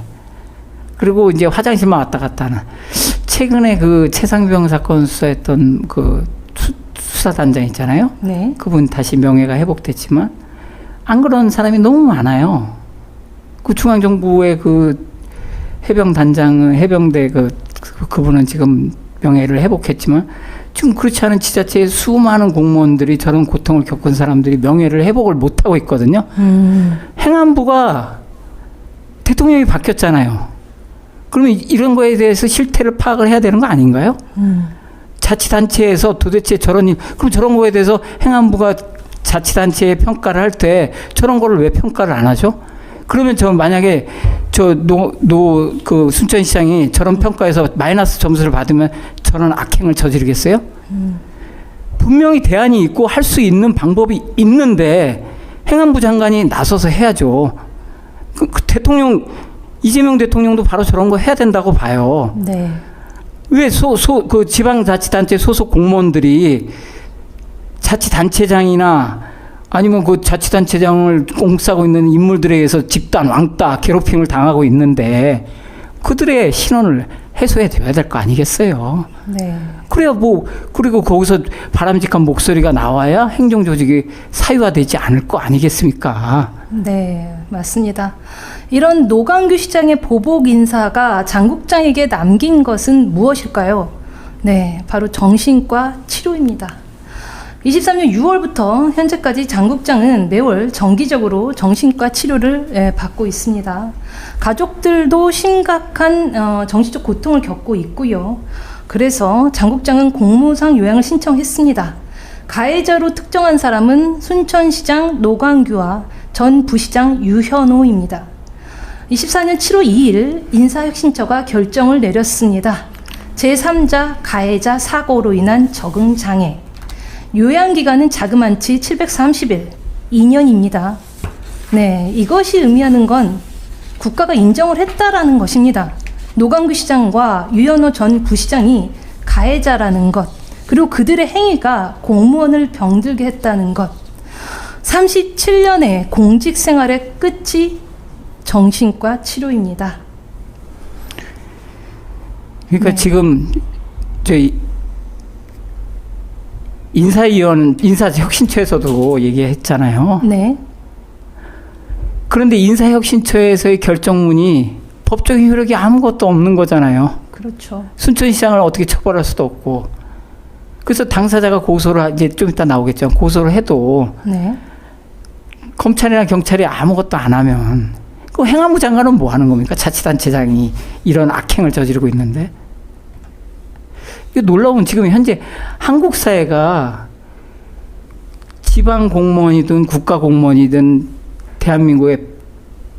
그리고 이제 화장실만 왔다 갔다 하는. 최근에 그 최상병 사건 수사했던 그 수사단장 있잖아요. 네. 그분 다시 명예가 회복됐지만 안 그런 사람이 너무 많아요. 그 중앙정부의 그 해병단장, 해병대 그분은 지금 명예를 회복했지만 지금 그렇지 않은 지자체의 수많은 공무원들이 저런 고통을 겪은 사람들이 명예를 회복을 못하고 있거든요. 행안부가 대통령이 바뀌었잖아요. 그러면 이런 거에 대해서 실태를 파악을 해야 되는 거 아닌가요? 자치단체에서 도대체 저런 일, 그럼 저런 거에 대해서 행안부가 자치단체의 평가를 할 때 저런 거를 왜 평가를 안 하죠? 그러면 저 만약에 그 순천시장이 저런 평가에서 마이너스 점수를 받으면 저런 악행을 저지르겠어요? 분명히 대안이 있고 할 수 있는 방법이 있는데 행안부 장관이 나서서 해야죠. 그 대통령, 이재명 대통령도 바로 저런 거 해야 된다고 봐요. 네. 왜 그 지방자치단체 소속 공무원들이 자치단체장이나 아니면 그 자치단체장을 꽁싸고 있는 인물들에 의해서 집단 왕따 괴롭힘을 당하고 있는데 그들의 신원을 해소해 줘야 될 거 아니겠어요? 네. 그래야 뭐 그리고 거기서 바람직한 목소리가 나와야 행정조직이 사유화되지 않을 거 아니겠습니까? 네, 맞습니다. 이런 노광규 시장의 보복 인사가 장국장에게 남긴 것은 무엇일까요? 네, 바로 정신과 치료입니다. 23년 6월부터 현재까지 장국장은 매월 정기적으로 정신과 치료를 받고 있습니다. 가족들도 심각한 정신적 고통을 겪고 있고요. 그래서 장국장은 공무상 요양을 신청했습니다. 가해자로 특정한 사람은 순천시장 노광규와 전 부시장 유현호입니다. 24년 7월 2일 인사혁신처가 결정을 내렸습니다. 제3자 가해자 사고로 인한 적응장애. 요양기간은 자그만치 730일, 2년입니다. 네, 이것이 의미하는 건 국가가 인정을 했다라는 것입니다. 노광규 시장과 유현호 전 부시장이 가해자라는 것, 그리고 그들의 행위가 공무원을 병들게 했다는 것. 37년의 공직 생활의 끝이 정신과 치료입니다. 그러니까 지금 저희 인사혁신처에서도 얘기했잖아요. 네. 그런데 인사혁신처에서의 결정문이 법적인 효력이 아무것도 없는 거잖아요. 그렇죠. 순천시장을 어떻게 처벌할 수도 없고. 그래서 당사자가 고소를 이제 좀 이따 나오겠죠. 고소를 해도 네. 검찰이나 경찰이 아무것도 안 하면 그 행안부 장관은 뭐 하는 겁니까? 자치단체장이 이런 악행을 저지르고 있는데. 이게 놀라운 지금 현재 한국 사회가 지방 공무원이든 국가 공무원이든 대한민국의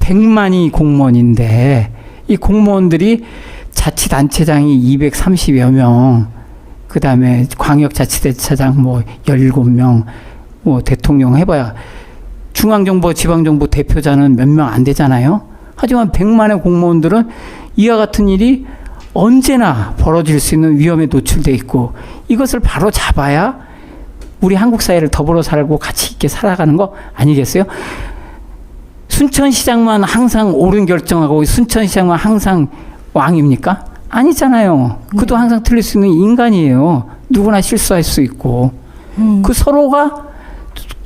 100만이 공무원인데 이 공무원들이 자치단체장이 230여 명, 그 다음에 광역자치대차장 뭐 17명, 뭐 대통령 해봐야 중앙정부, 지방정부 대표자는 몇 명 안 되잖아요. 하지만 100만의 공무원들은 이와 같은 일이 언제나 벌어질 수 있는 위험에 노출돼 있고 이것을 바로 잡아야 우리 한국 사회를 더불어 살고 같이 있게 살아가는 거 아니겠어요? 순천시장만 항상 옳은 결정하고 순천시장만 항상 왕입니까? 아니잖아요. 그도 항상 틀릴 수 있는 인간이에요. 누구나 실수할 수 있고. 그 서로가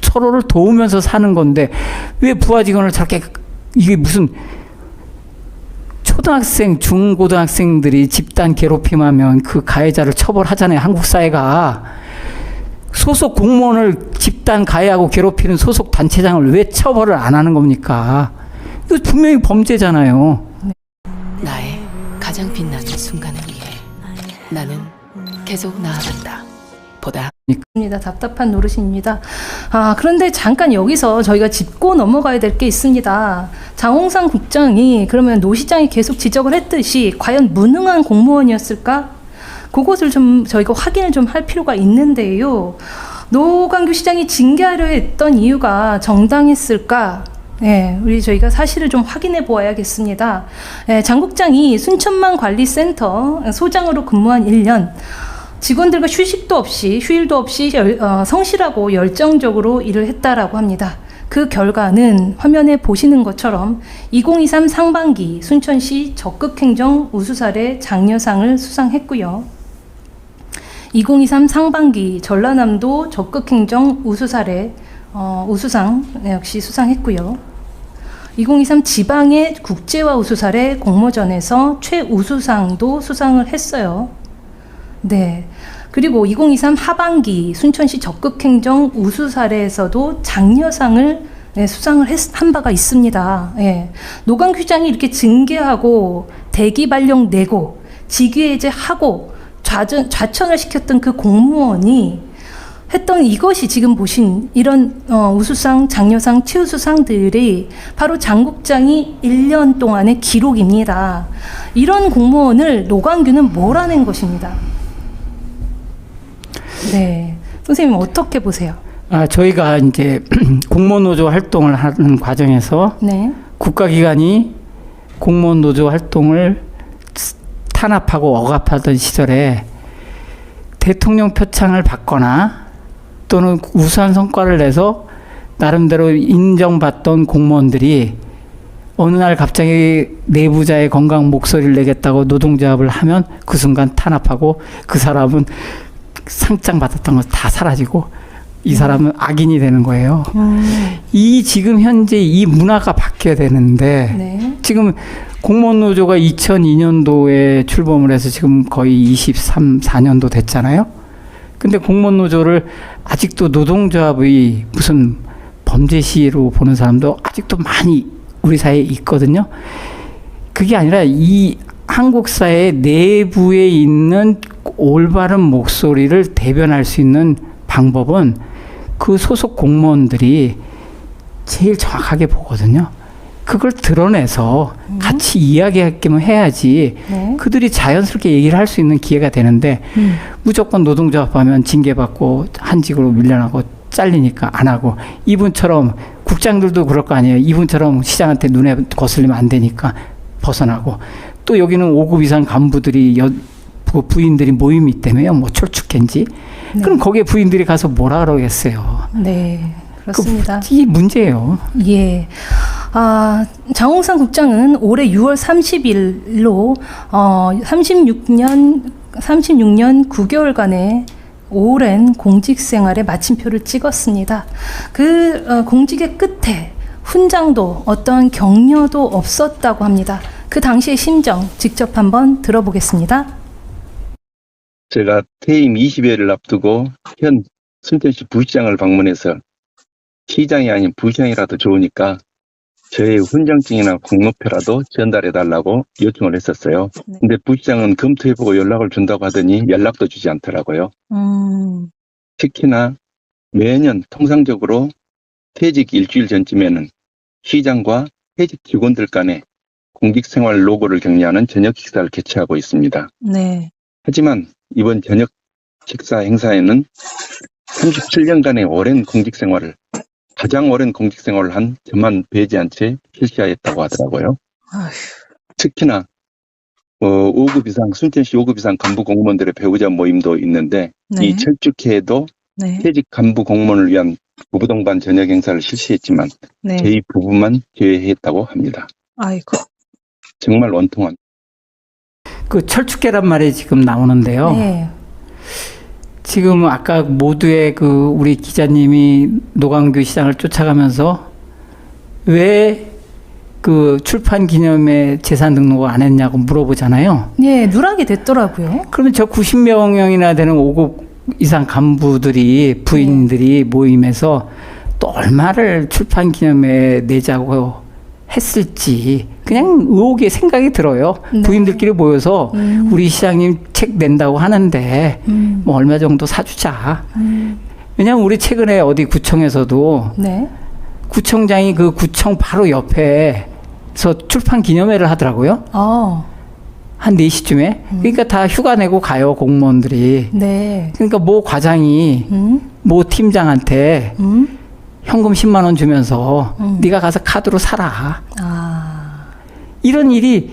서로를 도우면서 사는 건데 왜 부하 직원을 저렇게 이게 무슨 초등학생, 중고등학생들이 집단 괴롭힘하면 그 가해자를 처벌하잖아요. 한국 사회가. 소속 공무원을 집단 가해하고 괴롭히는 소속 단체장을 왜 처벌을 안 하는 겁니까? 이거 분명히 범죄잖아요. 나의 가장 빛나는 순간을 위해 나는 계속 나아간다. 보다 답답한 노릇입니다. 그런데 잠깐 여기서 저희가 짚고 넘어가야 될 게 있습니다. 장홍상 국장이 그러면 노 시장이 계속 지적을 했듯이 과연 무능한 공무원이었을까? 그것을 좀 저희가 확인을 좀 할 필요가 있는데요. 노광규 시장이 징계하려 했던 이유가 정당했을까? 네, 저희가 사실을 좀 확인해 보아야겠습니다. 네, 장 국장이 순천만관리센터 소장으로 근무한 1년, 직원들과 휴일도 없이 성실하고 열정적으로 일을 했다라고 합니다. 그 결과는 화면에 보시는 것처럼 2023 상반기 순천시 적극행정 우수사례 장려상을 수상했고요. 2023 상반기 전라남도 적극행정 우수사례 우수상 역시 수상했고요. 2023 지방의 국제화 우수사례 공모전에서 최우수상도 수상을 했어요. 네. 그리고 2023 하반기 순천시 적극행정 우수사례에서도 장려상을 수상을 한 바가 있습니다. 예. 노광규 시장이 이렇게 징계하고 대기 발령 내고 직위해제하고 좌천을 시켰던 그 공무원이 했던 이것이 지금 보신 이런 우수상, 장려상, 최우수상들이 바로 장 국장이 1년 동안의 기록입니다. 이런 공무원을 노광규는 몰아낸 것입니다. 네, 선생님 어떻게 보세요? 저희가 이제 공무원 노조 활동을 하는 과정에서 네. 국가기관이 공무원 노조 활동을 탄압하고 억압하던 시절에 대통령 표창을 받거나 또는 우수한 성과를 내서 나름대로 인정받던 공무원들이 어느 날 갑자기 내부자의 건강 목소리를 내겠다고 노동조합을 하면 그 순간 탄압하고 그 사람은 상장 받았던 거 다 사라지고 이 사람은 악인이 되는 거예요. 이 지금 현재 이 문화가 바뀌어야 되는데 네. 지금 공무원 노조가 2002년도에 출범을 해서 지금 거의 4년도 됐잖아요. 근데 공무원 노조를 아직도 노동조합의 무슨 범죄 시로 보는 사람도 아직도 많이 우리 사회에 있거든요. 그게 아니라 이 한국 사회 내부에 있는 올바른 목소리를 대변할 수 있는 방법은 그 소속 공무원들이 제일 정확하게 보거든요. 그걸 드러내서 같이 이야기하게끔 해야지 네. 그들이 자연스럽게 얘기를 할 수 있는 기회가 되는데 무조건 노동조합 하면 징계받고 한직으로 밀려나고 잘리니까 안 하고 이분처럼 국장들도 그럴 거 아니에요. 이분처럼 시장한테 눈에 거슬리면 안 되니까 벗어나고 또 여기는 5급 이상 간부들이 부인들이 모임이 있다며요. 뭐 철쭉겐지. 네. 그럼 거기에 부인들이 가서 뭐라 그러겠어요. 네. 그렇습니다. 이게 문제예요. 예. 장홍상 국장은 올해 6월 30일로 36년 9개월간의 오랜 공직 생활에 마침표를 찍었습니다. 그 공직의 끝에 훈장도 어떠한 격려도 없었다고 합니다. 그 당시의 심정 직접 한번 들어보겠습니다. 제가 퇴임 20여일을 앞두고 현 순천시 부시장을 방문해서 시장이 아닌 부시장이라도 좋으니까 저의 훈장증이나 공로표라도 전달해달라고 요청을 했었어요. 근데 부시장은 검토해보고 연락을 준다고 하더니 연락도 주지 않더라고요. 특히나 매년 통상적으로 퇴직 일주일 전쯤에는 시장과 퇴직 직원들 간에 공직생활 노고를 격려하는 저녁 식사를 개최하고 있습니다. 네. 하지만 이번 저녁 식사 행사에는 37년간의 오랜 공직생활을 가장 오랜 공직생활을 한 저만 배제한 채 실시하였다고 하더라고요. 아휴. 특히나 5급 이상 순천시 5급 이상 간부 공무원들의 배우자 모임도 있는데 네. 이 철쭉회에도 네. 퇴직 간부 공무원을 위한 부부 동반 저녁 행사를 실시했지만 네. 저희 부부만 제외했다고 합니다. 아이고. 정말 원통한. 그 철쭉계란 말이 지금 나오는데요. 네. 지금 아까 모두의 그 우리 기자님이 노광규 시장을 쫓아가면서 왜 그 출판 기념회 재산 등록을 안 했냐고 물어보잖아요. 네, 누락이 됐더라고요. 그러면 저 90명이나 되는 5급 이상 간부들이 부인들이 모임에서 또 얼마를 출판 기념회에 내자고 했을지 그냥 의혹의 생각이 들어요. 네. 부인들끼리 모여서 우리 시장님 책 낸다고 하는데 뭐 얼마 정도 사주자. 왜냐하면 우리 최근에 어디 구청에서도 네. 구청장이 그 구청 바로 옆에서 출판 기념회를 하더라고요. 한 4시쯤에. 그러니까 다 휴가 내고 가요, 공무원들이. 네. 그러니까 모 과장이 모 팀장한테 현금 10만 원 주면서 네가 가서 카드로 사라. 이런 일이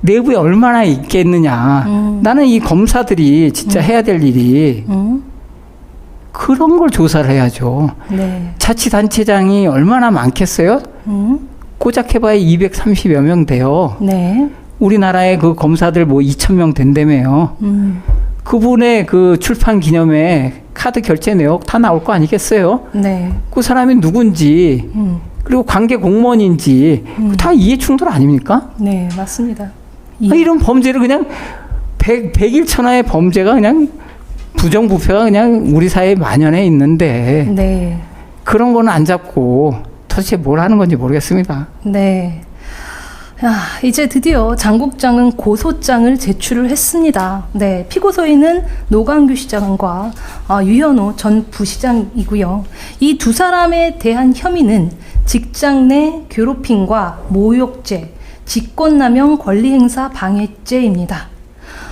내부에 얼마나 있겠느냐. 나는 이 검사들이 진짜 해야 될 일이 그런 걸 조사를 해야죠. 네. 자치단체장이 얼마나 많겠어요? 고작 해봐야 230여 명 돼요. 네. 우리나라에 그 검사들 뭐 2,000명 된다며요. 그분의 그 출판 기념회 카드 결제 내역 다 나올 거 아니겠어요? 네. 그 사람이 누군지 그리고 관계 공무원인지 다 이해 충돌 아닙니까? 네, 맞습니다. 이런 범죄를 그냥 백일천하의 범죄가 그냥 부정부패가 그냥 우리 사회에 만연해 있는데 네. 그런 거는 안 잡고 도대체 뭘 하는 건지 모르겠습니다. 네. 이제 드디어 장 국장은 고소장을 제출을 했습니다. 네, 피고소인은 노광규 시장과 유현호 전 부시장이고요. 이 두 사람에 대한 혐의는 직장 내 괴롭힘과 모욕죄, 직권남용 권리행사 방해죄입니다.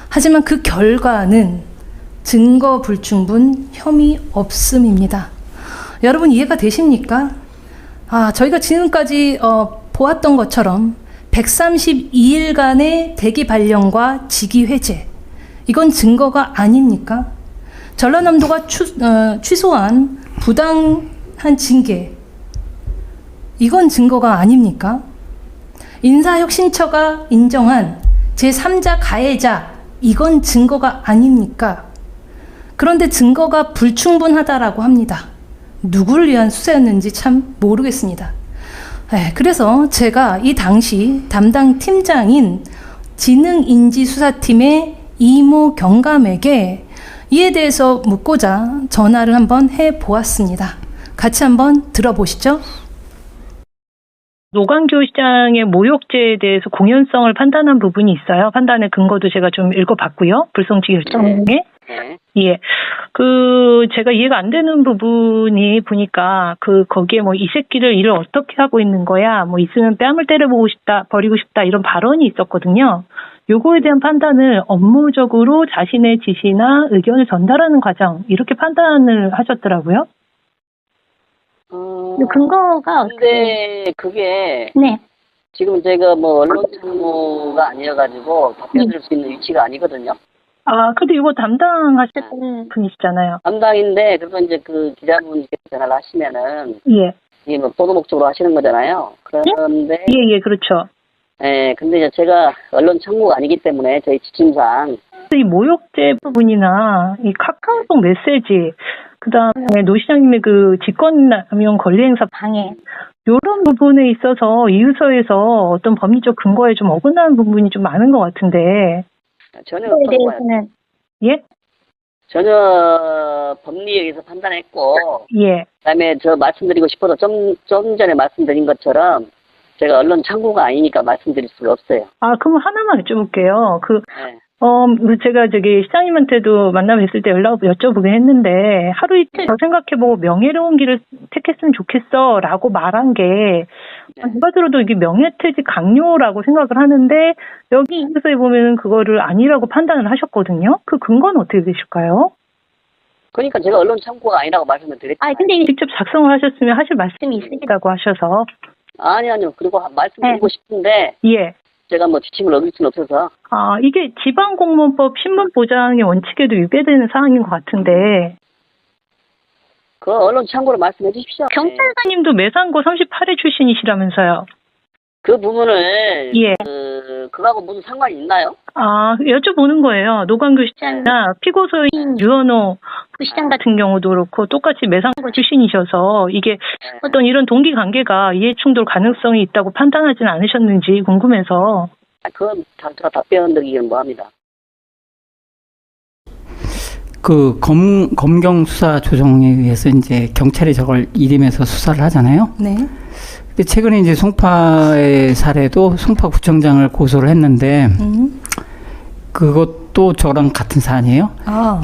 하지만 그 결과는 증거 불충분 혐의 없음입니다. 여러분 이해가 되십니까? 저희가 지금까지 보았던 것처럼 132일간의 대기 발령과 직위 해제, 이건 증거가 아닙니까? 전라남도가 취소한 부당한 징계, 이건 증거가 아닙니까? 인사혁신처가 인정한 제3자 가해자, 이건 증거가 아닙니까? 그런데 증거가 불충분하다라고 합니다. 누구를 위한 수사였는지 참 모르겠습니다. 네, 그래서 제가 이 당시 담당 팀장인 지능인지수사팀의 이모 경감에게 이에 대해서 묻고자 전화를 한번 해보았습니다. 같이 한번 들어보시죠. 노광규 시장의 모욕죄에 대해서 공연성을 판단한 부분이 있어요. 판단의 근거도 제가 좀 읽어봤고요. 불송치 결정에. 예. 제가 이해가 안 되는 부분이 보니까 거기에 이 새끼를 일을 어떻게 하고 있는 거야. 있으면 뺨을 때려보고 싶다, 버리고 싶다, 이런 발언이 있었거든요. 요거에 대한 판단을 업무적으로 자신의 지시나 의견을 전달하는 과정, 이렇게 판단을 하셨더라고요. 근거가 근데 그게 네. 지금 제가 언론 참모가 아니어가지고 답변드릴 수 있는 위치가 아니거든요. 근데 이거 담당하셨던 분이시잖아요. 담당인데, 그래서 이제 그 기자분께서 전화를 하시면은, 예. 이게 뭐 보도 목적으로 하시는 거잖아요. 그런데, 예, 그렇죠. 예, 근데 이제 제가 언론 청구가 아니기 때문에 저희 지침상, 이 모욕죄 부분이나 이 카카오톡 메시지, 그 다음에 노 시장님의 그 직권남용 권리행사 방해, 이런 부분에 있어서 이유서에서 어떤 법리적 근거에 좀 어긋나는 부분이 좀 많은 것 같은데. 전혀 없었고요. 예? 전혀 법리에 의해서 판단했고, 예. 그다음에 저 말씀드리고 싶어서 좀 전에 말씀드린 것처럼 제가 언론 창구가 아니니까 말씀드릴 수가 없어요. 그럼 하나만 여쭤볼게요. 네. 제가 시장님한테도 만나 뵀을 때 여쭤보긴 했는데, 하루 이틀 더 생각해보고 명예로운 길을 택했으면 좋겠어 라고 말한 게, 누가 들어도 이게 명예퇴직 강요라고 생각을 하는데, 여기 이유서에 보면 그거를 아니라고 판단을 하셨거든요. 그 근거는 어떻게 되실까요? 그러니까 제가 언론 창구가 아니라고 말씀을 드렸잖아요. 근데 직접 작성을 하셨으면 하실 말씀이 있으시다고 하셔서. 아니요. 그리고 말씀드리고 싶은데, 예. 제가 뭐 지침을 어길 수는 없어서. 이게 지방공무원법 신문 보장의 원칙에도 위배되는 사항인 것 같은데. 그 언론 창구로 말씀해 주십시오. 경찰관님도 매상고 38회 출신이시라면서요. 그 부분을 예. 그거하고 무슨 상관이 있나요? 여쭤보는 거예요. 노광규 시장이나 피고소인 유현호 시장 같은 경우도 그렇고 똑같이 매상고 출신이셔서 이게 어떤 이런 동기 관계가 이해충돌 가능성이 있다고 판단하지는 않으셨는지 궁금해서. 그건 제가 답변드리기는 뭐합니다. 그 검경 수사 조정에 의해서 이제 경찰이 저걸 일임해서 수사를 하잖아요. 네. 근데 최근에 이제 송파의 사례도 송파구청장을 고소를 했는데 그것도 저랑 같은 사안이에요.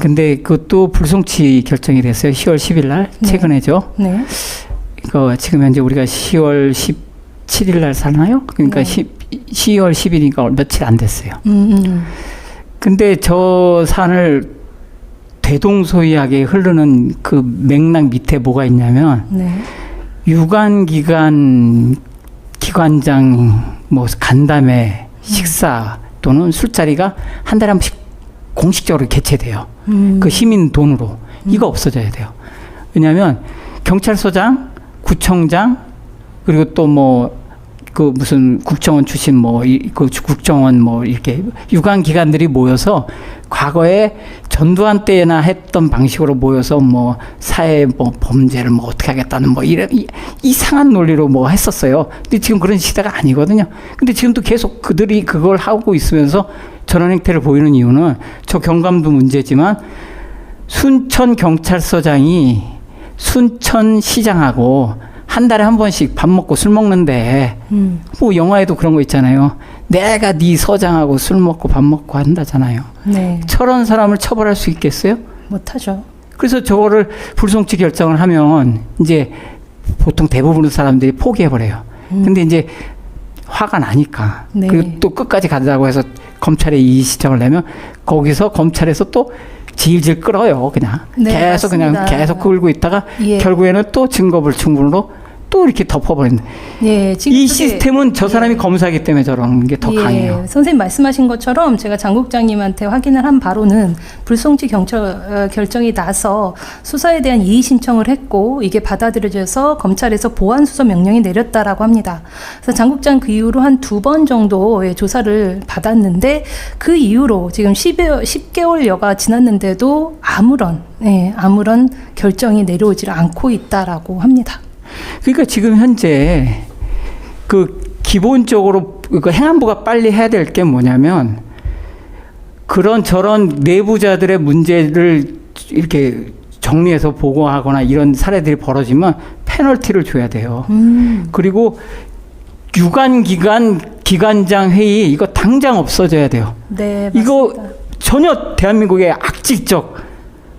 근데 그것도 불송치 결정이 됐어요. 10월 10일 날 최근에죠. 네. 이거 지금 현재 우리가 10월 17일 날 사나요? 그러니까 10월 10일이니까 며칠 안 됐어요. 근데 저 사안을 대동소이하게 흐르는 그 맥락 밑에 뭐가 있냐면 유관기관 기관장 뭐 간담회 식사 또는 술자리가 한 달에 한 번씩 공식적으로 개최돼요. 그 시민 돈으로. 이거 없어져야 돼요. 왜냐하면 경찰서장, 구청장 그리고 또 뭐 그 무슨 국정원 출신 그 국정원 이렇게 유관 기관들이 모여서 과거에 전두환 때나 했던 방식으로 모여서 사회 범죄를 어떻게 하겠다는 이런 이상한 논리로 했었어요. 근데 지금 그런 시대가 아니거든요. 근데 지금도 계속 그들이 그걸 하고 있으면서 저런 행태를 보이는 이유는 저 경감도 문제지만 순천 경찰서장이 순천 시장하고 한 달에 한 번씩 밥 먹고 술 먹는데 영화에도 그런 거 있잖아요. 내가 네 서장하고 술 먹고 밥 먹고 한다잖아요. 네. 저런 사람을 처벌할 수 있겠어요? 못하죠. 그래서 저거를 불송치 결정을 하면 이제 보통 대부분의 사람들이 포기해버려요. 근데 이제 화가 나니까 그리고 또 끝까지 가자고 해서 검찰에 이의 신청을 내면 거기서 검찰에서 또 질질 끌어요. 그냥 계속 맞습니다. 그냥 계속 끌고 있다가 결국에는 또 증거불충분으로 또 이렇게 덮어버린다. 지금 이 시스템은 저 사람이 검사이기 때문에 저런 게 더 강해요. 선생님 말씀하신 것처럼 제가 장 국장님한테 확인을 한 바로는 불송치 결정이 나서 수사에 대한 이의 신청을 했고 이게 받아들여져서 검찰에서 보안 수사 명령이 내렸다라고 합니다. 그래서 장 국장 그 이후로 한 2번 정도의 조사를 받았는데 그 이후로 지금 10개월여가 지났는데도 아무런 결정이 내려오질 않고 있다라고 합니다. 그러니까 지금 현재 그 기본적으로 그 행안부가 빨리 해야 될 게 뭐냐면 그런 저런 내부자들의 문제를 이렇게 정리해서 보고하거나 이런 사례들이 벌어지면 페널티를 줘야 돼요. 그리고 유관기관 기관장 회의 이거 당장 없어져야 돼요. 네, 맞습니다. 이거 전혀 대한민국의 악질적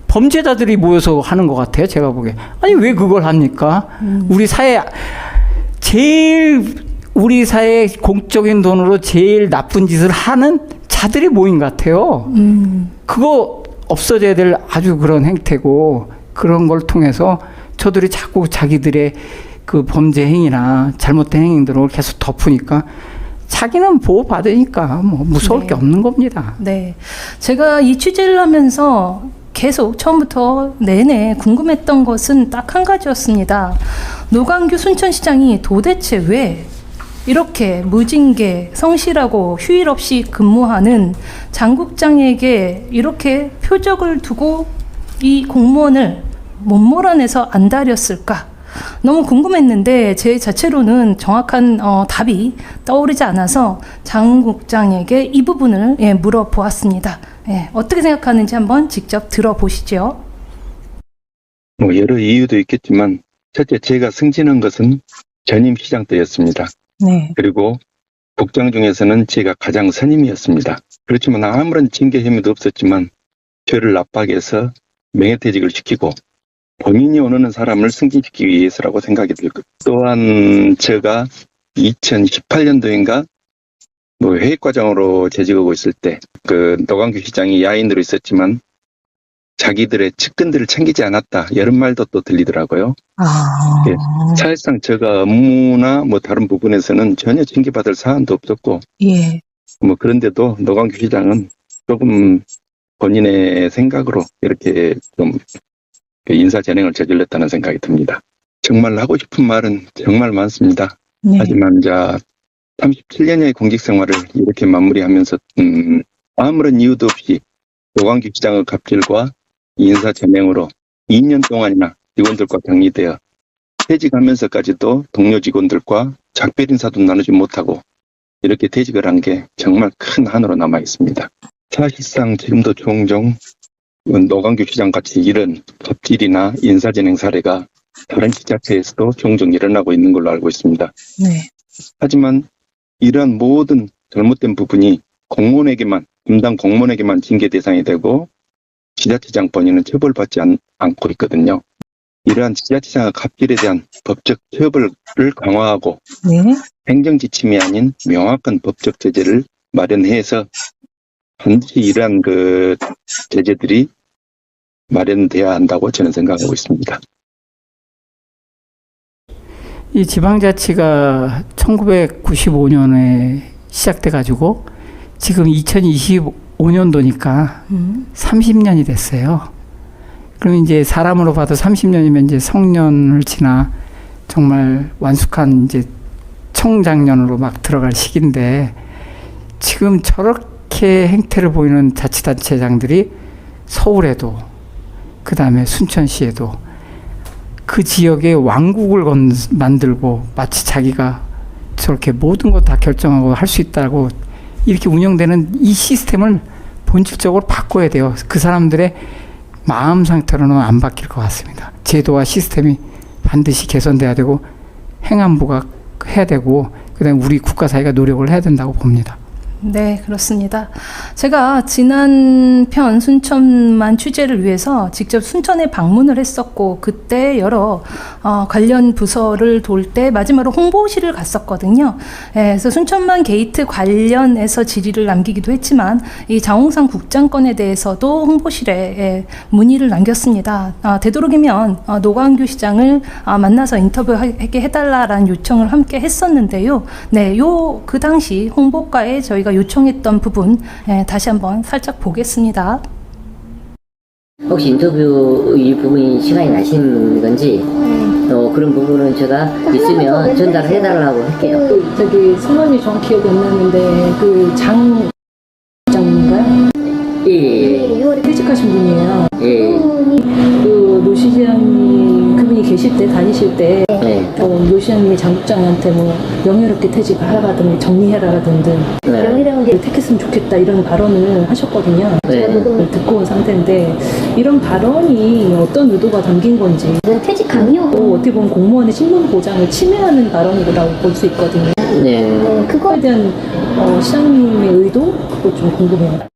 범죄자들이 모여서 하는 것 같아요. 제가 보기에. 아니 왜 그걸 합니까? 우리 사회 공적인 돈으로 제일 나쁜 짓을 하는 자들이 모인 것 같아요. 그거 없어져야 될 아주 그런 행태고 그런 걸 통해서 저들이 자꾸 자기들의 그 범죄 행위나 잘못된 행위들을 계속 덮으니까 자기는 보호받으니까 뭐 무서울 네. 게 없는 겁니다. 네. 제가 이 취재를 하면서 계속 처음부터 내내 궁금했던 것은 딱 한 가지였습니다. 노광규 순천시장이 도대체 왜 이렇게 무징계, 성실하고 휴일 없이 근무하는 장국장에게 이렇게 표적을 두고 이 공무원을 못 몰아내서 안달이었을까? 너무 궁금했는데 제 자체로는 정확한 답이 떠오르지 않아서 장 국장에게 이 부분을 물어보았습니다. 어떻게 생각하는지 한번 직접 들어보시죠. 뭐 여러 이유도 있겠지만 첫째 제가 승진한 것은 전임 시장 때였습니다. 네. 그리고 국장 중에서는 제가 가장 선임이었습니다. 그렇지만 아무런 징계 혐의도 없었지만 저를 압박해서 명예퇴직을 시키고 본인이 원하는 사람을 승진시키기 위해서라고 생각이 들고, 또한 제가 2018년도인가 뭐 회계과장으로 재직하고 있을 때 그 노광규 시장이 야인으로 있었지만 자기들의 측근들을 챙기지 않았다 이런 말도 또 들리더라고요. 예, 사실상 제가 업무나 뭐 다른 부분에서는 전혀 징계받을 사안도 없었고, 예. 뭐 그런데도 노광규 시장은 조금 본인의 생각으로 이렇게 좀 인사 재능을 저질렀다는 생각이 듭니다. 정말 하고 싶은 말은 정말 많습니다. 네. 하지만 이제 37년의 공직 생활을 이렇게 마무리하면서 아무런 이유도 없이 노광규 시장의 갑질과 인사 재명으로 2년 동안이나 직원들과 격리되어 퇴직하면서까지도 동료 직원들과 작별 인사도 나누지 못하고 이렇게 퇴직을 한 게 정말 큰 한으로 남아 있습니다. 사실상 지금도 종종 노광규 시장 같이 이런 갑질이나 인사진행 사례가 다른 지자체에서도 종종 일어나고 있는 걸로 알고 있습니다. 네. 하지만 이러한 모든 잘못된 부분이 공무원에게만, 담당 공무원에게만 징계 대상이 되고 지자체장 본인은 처벌받지 않고 있거든요. 이러한 지자체장의 갑질에 대한 법적 처벌을 강화하고 네. 행정지침이 아닌 명확한 법적 제재를 마련해서 반드시 이러한 그 제재들이 마련돼야 한다고 저는 생각하고 있습니다. 이 지방자치가 1995년에 시작돼가지고 지금 2025년도니까 30년이 됐어요. 그럼 이제 사람으로 봐도 30년이면 이제 성년을 지나 정말 완숙한 이제 청장년으로 막 들어갈 시기인데, 지금 저렇게 행태를 보이는 자치단체장들이 서울에도, 그 다음에 순천시에도 그 지역에 왕국을 만들고 마치 자기가 저렇게 모든 것 다 결정하고 할 수 있다고 이렇게 운영되는 이 시스템을 본질적으로 바꿔야 돼요. 그 사람들의 마음 상태로는 안 바뀔 것 같습니다. 제도와 시스템이 반드시 개선돼야 되고 행안부가 해야 되고 그다음에 우리 국가 사회가 노력을 해야 된다고 봅니다. 네, 그렇습니다. 제가 지난 편 순천만 취재를 위해서 직접 순천에 방문을 했었고, 그때 여러 관련 부서를 돌 때 마지막으로 홍보실을 갔었거든요. 그래서 순천만 게이트 관련해서 질의를 남기기도 했지만 이 장홍상 국장 건에 대해서도 홍보실에 문의를 남겼습니다. 되도록이면 노광규 시장을 만나서 인터뷰하게 해달라라는 요청을 함께 했었는데요. 네, 그 당시 홍보과에 저희가 요청했던 부분 다시 한번 살짝 보겠습니다. 혹시 인터뷰 이 부분이 시간이 나신 건지 그런 부분은 제가 있으면 전달을 해달라고 할게요. 저기 성함이 정확히 기억이 안 나는데 그 장 국장인가요? 예. 2월에 퇴직하신 분이에요. 예. 그 노 시장님 그분이 계실 때 다니실 때 네. 노 시장님이 장 국장한테 뭐 명예롭게 퇴직을 하라든지 정리해라라든지 명예로운 게 택했으면 좋겠다 이런 발언을 하셨거든요. 네. 제가 듣고 온 상태인데 이런 발언이 어떤 의도가 담긴 건지 퇴직하며 어떻게 보면 공무원의 신분 보장을 침해하는 발언이라고 볼 수 있거든요. 네. 그거에 대한 시장님의 의도 그거 좀 궁금해요.